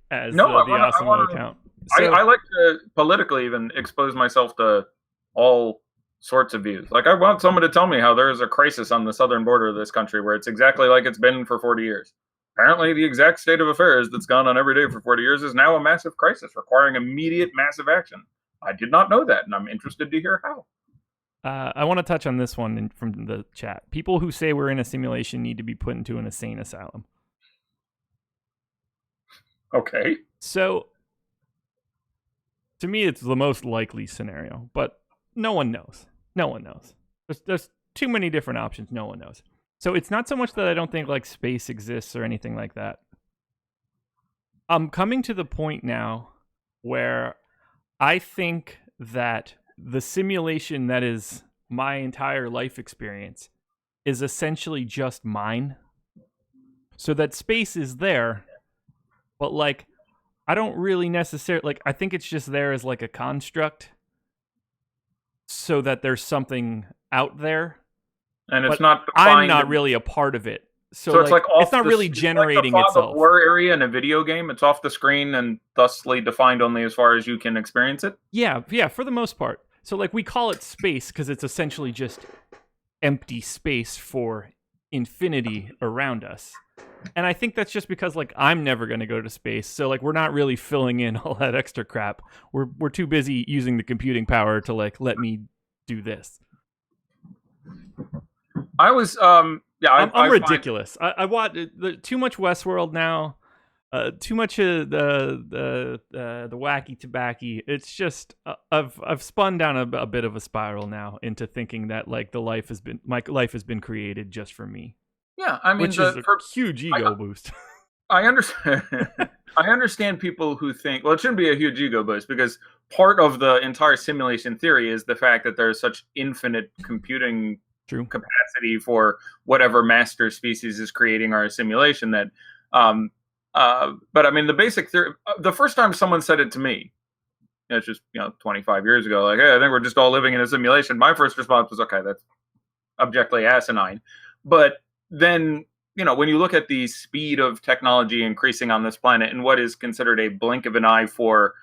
S1: as the awesome account.
S2: So, I like to politically even expose myself to all sorts of views. Like, I want someone to tell me how there is a crisis on the southern border of this country where it's exactly like it's been for 40 years. Apparently, the exact state of affairs that's gone on every day for 40 years is now a massive crisis requiring immediate massive action. I did not know that, and I'm interested to hear how.
S1: I want to touch on this one from the chat. People who say we're in a simulation need to be put into an insane asylum.
S2: Okay.
S1: So, to me, it's the most likely scenario, but no one knows. No one knows. There's too many different options. No one knows. So it's not so much that I don't think like space exists or anything like that. I'm coming to the point now where I think that the simulation that is my entire life experience is essentially just mine. So that space is there, but like, I don't really necessarily, like, I think it's just there as like a construct so that there's something out there.
S2: And it's not defined.
S1: I'm not really a part of it. So it's like it's not really generating itself. It's like the fog of
S2: war area in a video game. It's off the screen and thusly defined only as far as you can experience it.
S1: Yeah, for the most part. So like, we call it space because it's essentially just empty space for infinity around us. And I think that's just because like, I'm never going to go to space. So like, we're not really filling in all that extra crap. We're too busy using the computing power to like, let me do this.
S2: I was I'm
S1: ridiculous. I watch too much Westworld now. Too much of the wacky tobacco. It's just I've spun down a bit of a spiral now into thinking that like my life has been created just for me.
S2: Yeah, I mean,
S1: which is a huge ego boost.
S2: I understand. I understand people who think, well, it shouldn't be a huge ego boost because part of the entire simulation theory is the fact that there's such infinite computing capacity for whatever master species is creating our simulation that but I mean, the basic theory, the first time someone said it to me, it's just 25 years ago, like, hey, I think we're just all living in a simulation, my first response was, okay, that's objectively asinine. But then when you look at the speed of technology increasing on this planet and what is considered a blink of an eye for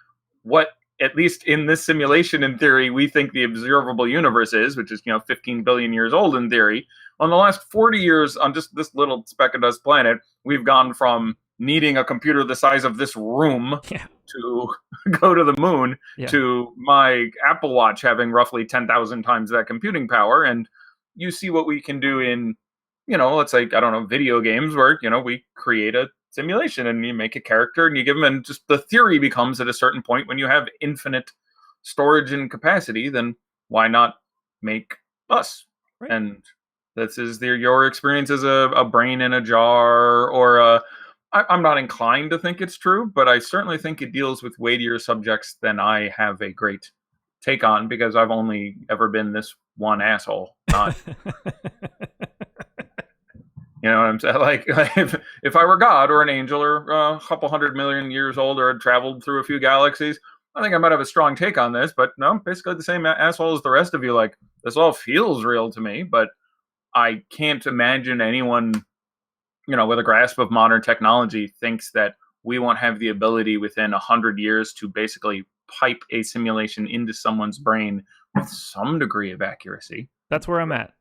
S2: what, at least in this simulation, in theory, we think the observable universe is, which is 15 billion years old in theory. On the last 40 years on just this little speck of dust planet, we've gone from needing a computer the size of this room to go to the moon to my Apple Watch having roughly 10,000 times that computing power. And you see what we can do in, let's say, I don't know, video games where, we create a simulation and you make a character and you give them, and just the theory becomes at a certain point when you have infinite storage and capacity, then why not make us? Right. And this is your experience as a brain in a jar, or I'm not inclined to think it's true, but I certainly think it deals with weightier subjects than I have a great take on, because I've only ever been this one asshole. You know what I'm saying? Like, if I were God or an angel or a couple 100 million years old or had traveled through a few galaxies, I think I might have a strong take on this. But no, basically the same asshole as the rest of you. Like, this all feels real to me, but I can't imagine anyone, with a grasp of modern technology thinks that we won't have the ability within 100 years to basically pipe a simulation into someone's brain with some degree of accuracy.
S1: That's where I'm at.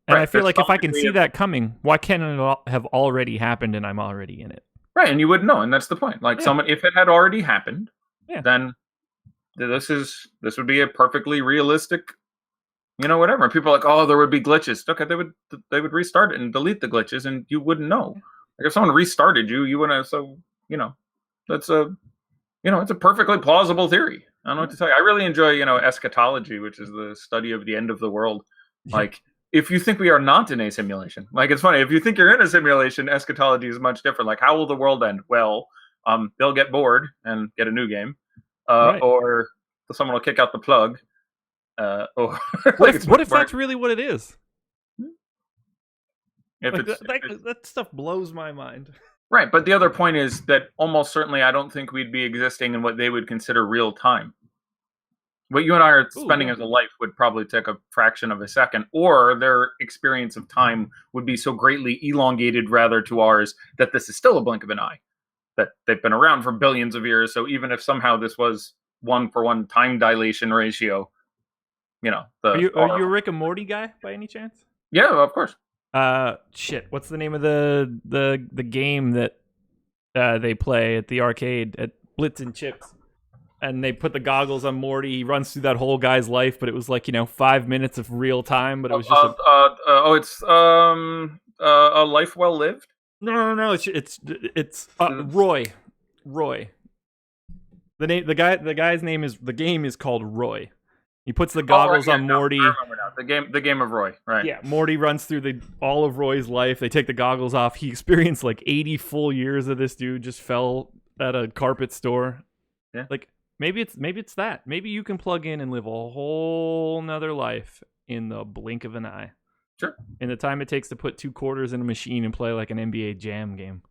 S1: And I feel like if I can see that coming, why can't it have already happened and I'm already in it?
S2: Right, and you wouldn't know, and that's the point. Like if it had already happened, then this would be a perfectly realistic, whatever. And people are like, oh, there would be glitches. Okay, they would restart it and delete the glitches, and you wouldn't know. Like if someone restarted you wouldn't. So that's it's a perfectly plausible theory. I don't know what to tell you. I really enjoy eschatology, which is the study of the end of the world. Like if you think we are not in a simulation, like it's funny. If you think you're in a simulation, eschatology is much different. Like how will the world end? Well, they'll get bored and get a new game, or someone will kick out the plug. Or
S1: what if that's really what it is? That stuff blows my mind.
S2: Right, but the other point is that almost certainly I don't think we'd be existing in what they would consider real time. What you and I are spending as a life would probably take a fraction of a second, or their experience of time would be so greatly elongated rather to ours that this is still a blink of an eye, that they've been around for billions of years. So even if somehow this was 1-for-1 time dilation ratio, are you a Rick and Morty guy by any chance? Yeah, of course.
S1: What's the name of the game that they play at the arcade at Blitz and Chips? And they put the goggles on Morty. He runs through that whole guy's life, but it was like 5 minutes of real time. But it was just
S2: it's a life well lived.
S1: No. It's Roy. The guy's name is the game is called Roy. He puts the goggles on Morty.
S2: I remember now. The game of Roy, right?
S1: Yeah, Morty runs through all of Roy's life. They take the goggles off. He experienced like 80 full years of this dude just fell at a carpet store.
S2: Yeah.
S1: Like maybe it's that. Maybe you can plug in and live a whole nother life in the blink of an eye.
S2: Sure.
S1: In the time it takes to put 2 quarters in a machine and play like an NBA Jam game.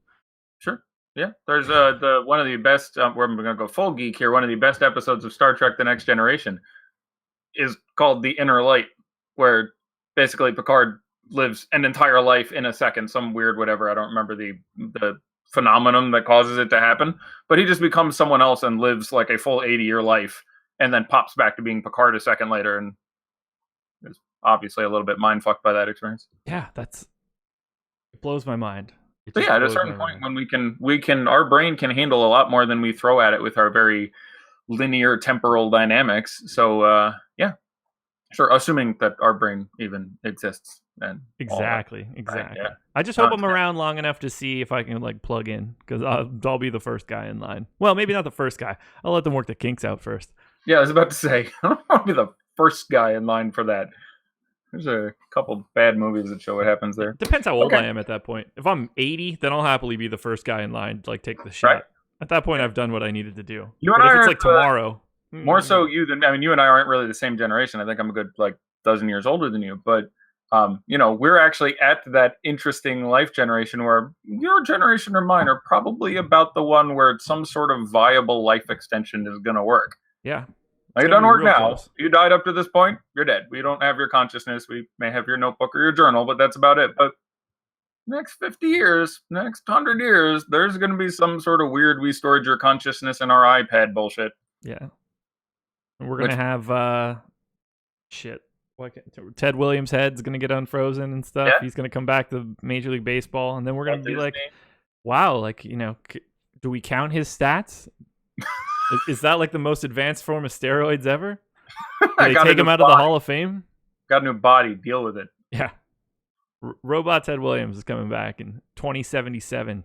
S2: Sure. Yeah. There's one of the best. We're going to go full geek here. One of the best episodes of Star Trek: The Next Generation is called The Inner Light, where basically Picard lives an entire life in a second, some weird whatever. I don't remember the phenomenon that causes it to happen, but he just becomes someone else and lives like a full 80-year life and then pops back to being Picard a second later and is obviously a little bit mind-fucked by that experience.
S1: Yeah, it blows my mind.
S2: So yeah, at a certain point when we can our brain can handle a lot more than we throw at it with our very linear temporal dynamics. So yeah, sure, assuming that our brain even exists. And
S1: exactly.
S2: Right, yeah.
S1: I just hope I'm around long enough to see if I can like plug in, because I'll be the first guy in line. Well, maybe not the first guy. I'll let them work the kinks out first.
S2: Yeah, I was about to say, I don't want to be the first guy in line for that. There's a couple bad movies that show what happens there.
S1: Depends how old I am at that point. If I'm 80, then I'll happily be the first guy in line to like take the shot.
S2: Right.
S1: At that point, I've done what I needed to do.
S2: You and I
S1: if it's like tomorrow,
S2: more so you than you and I aren't really the same generation. I think I'm a good like dozen years older than you, but we're actually at that interesting life generation where your generation or mine are probably about the one where some sort of viable life extension is going to work.
S1: Yeah.
S2: Like, it doesn't work now. Close. You died up to this point, you're dead. We don't have your consciousness. We may have your notebook or your journal, but that's about it. But next 50 years, next 100 years, there's going to be some sort of weird we stored your consciousness in our iPad bullshit.
S1: Yeah. And we're going to have Ted Williams' head's going to get unfrozen and stuff. Yeah. He's going to come back to Major League Baseball, and then we're going to be like, wow, like, do we count his stats? Is that like the most advanced form of steroids ever? Do they take him out of the Hall of Fame?
S2: Got a new body. Deal with it.
S1: Yeah. Robot Ted Williams is coming back in 2077.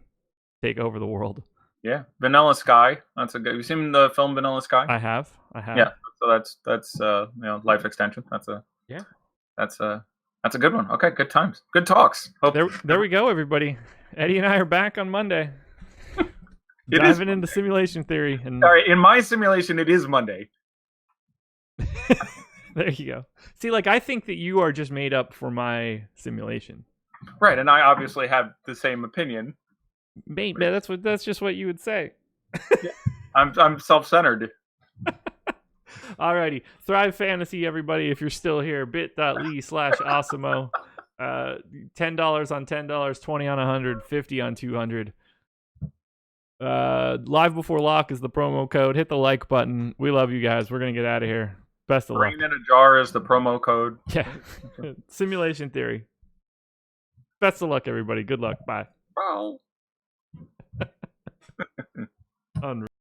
S1: Take over the world.
S2: Yeah. Vanilla Sky. That's a good. Have you seen the film Vanilla Sky?
S1: I have.
S2: Yeah. So that's life extension. That's a good one. Okay. Good times. Good talks.
S1: There we go, everybody. Eddie and I are back on Monday. Diving into simulation theory.
S2: Sorry, in my simulation, it is Monday.
S1: There you go. See, like, I think that you are just made up for my simulation.
S2: Right, and I obviously have the same opinion.
S1: Maybe that's just what you would say.
S2: Yeah. I'm self-centered.
S1: Alrighty, Thrive Fantasy, everybody. If you're still here, bit.ly/Awesemo. $10 on $10, 20 on 100, 50 on 200. Live before lock is the promo code. Hit the like button. We love you guys. We're gonna get out of here. Best of luck.
S2: Brain in a jar is the promo code.
S1: Yeah. Simulation theory. Best of luck, everybody. Good luck. Bye.
S2: Bye.
S1: Unreal.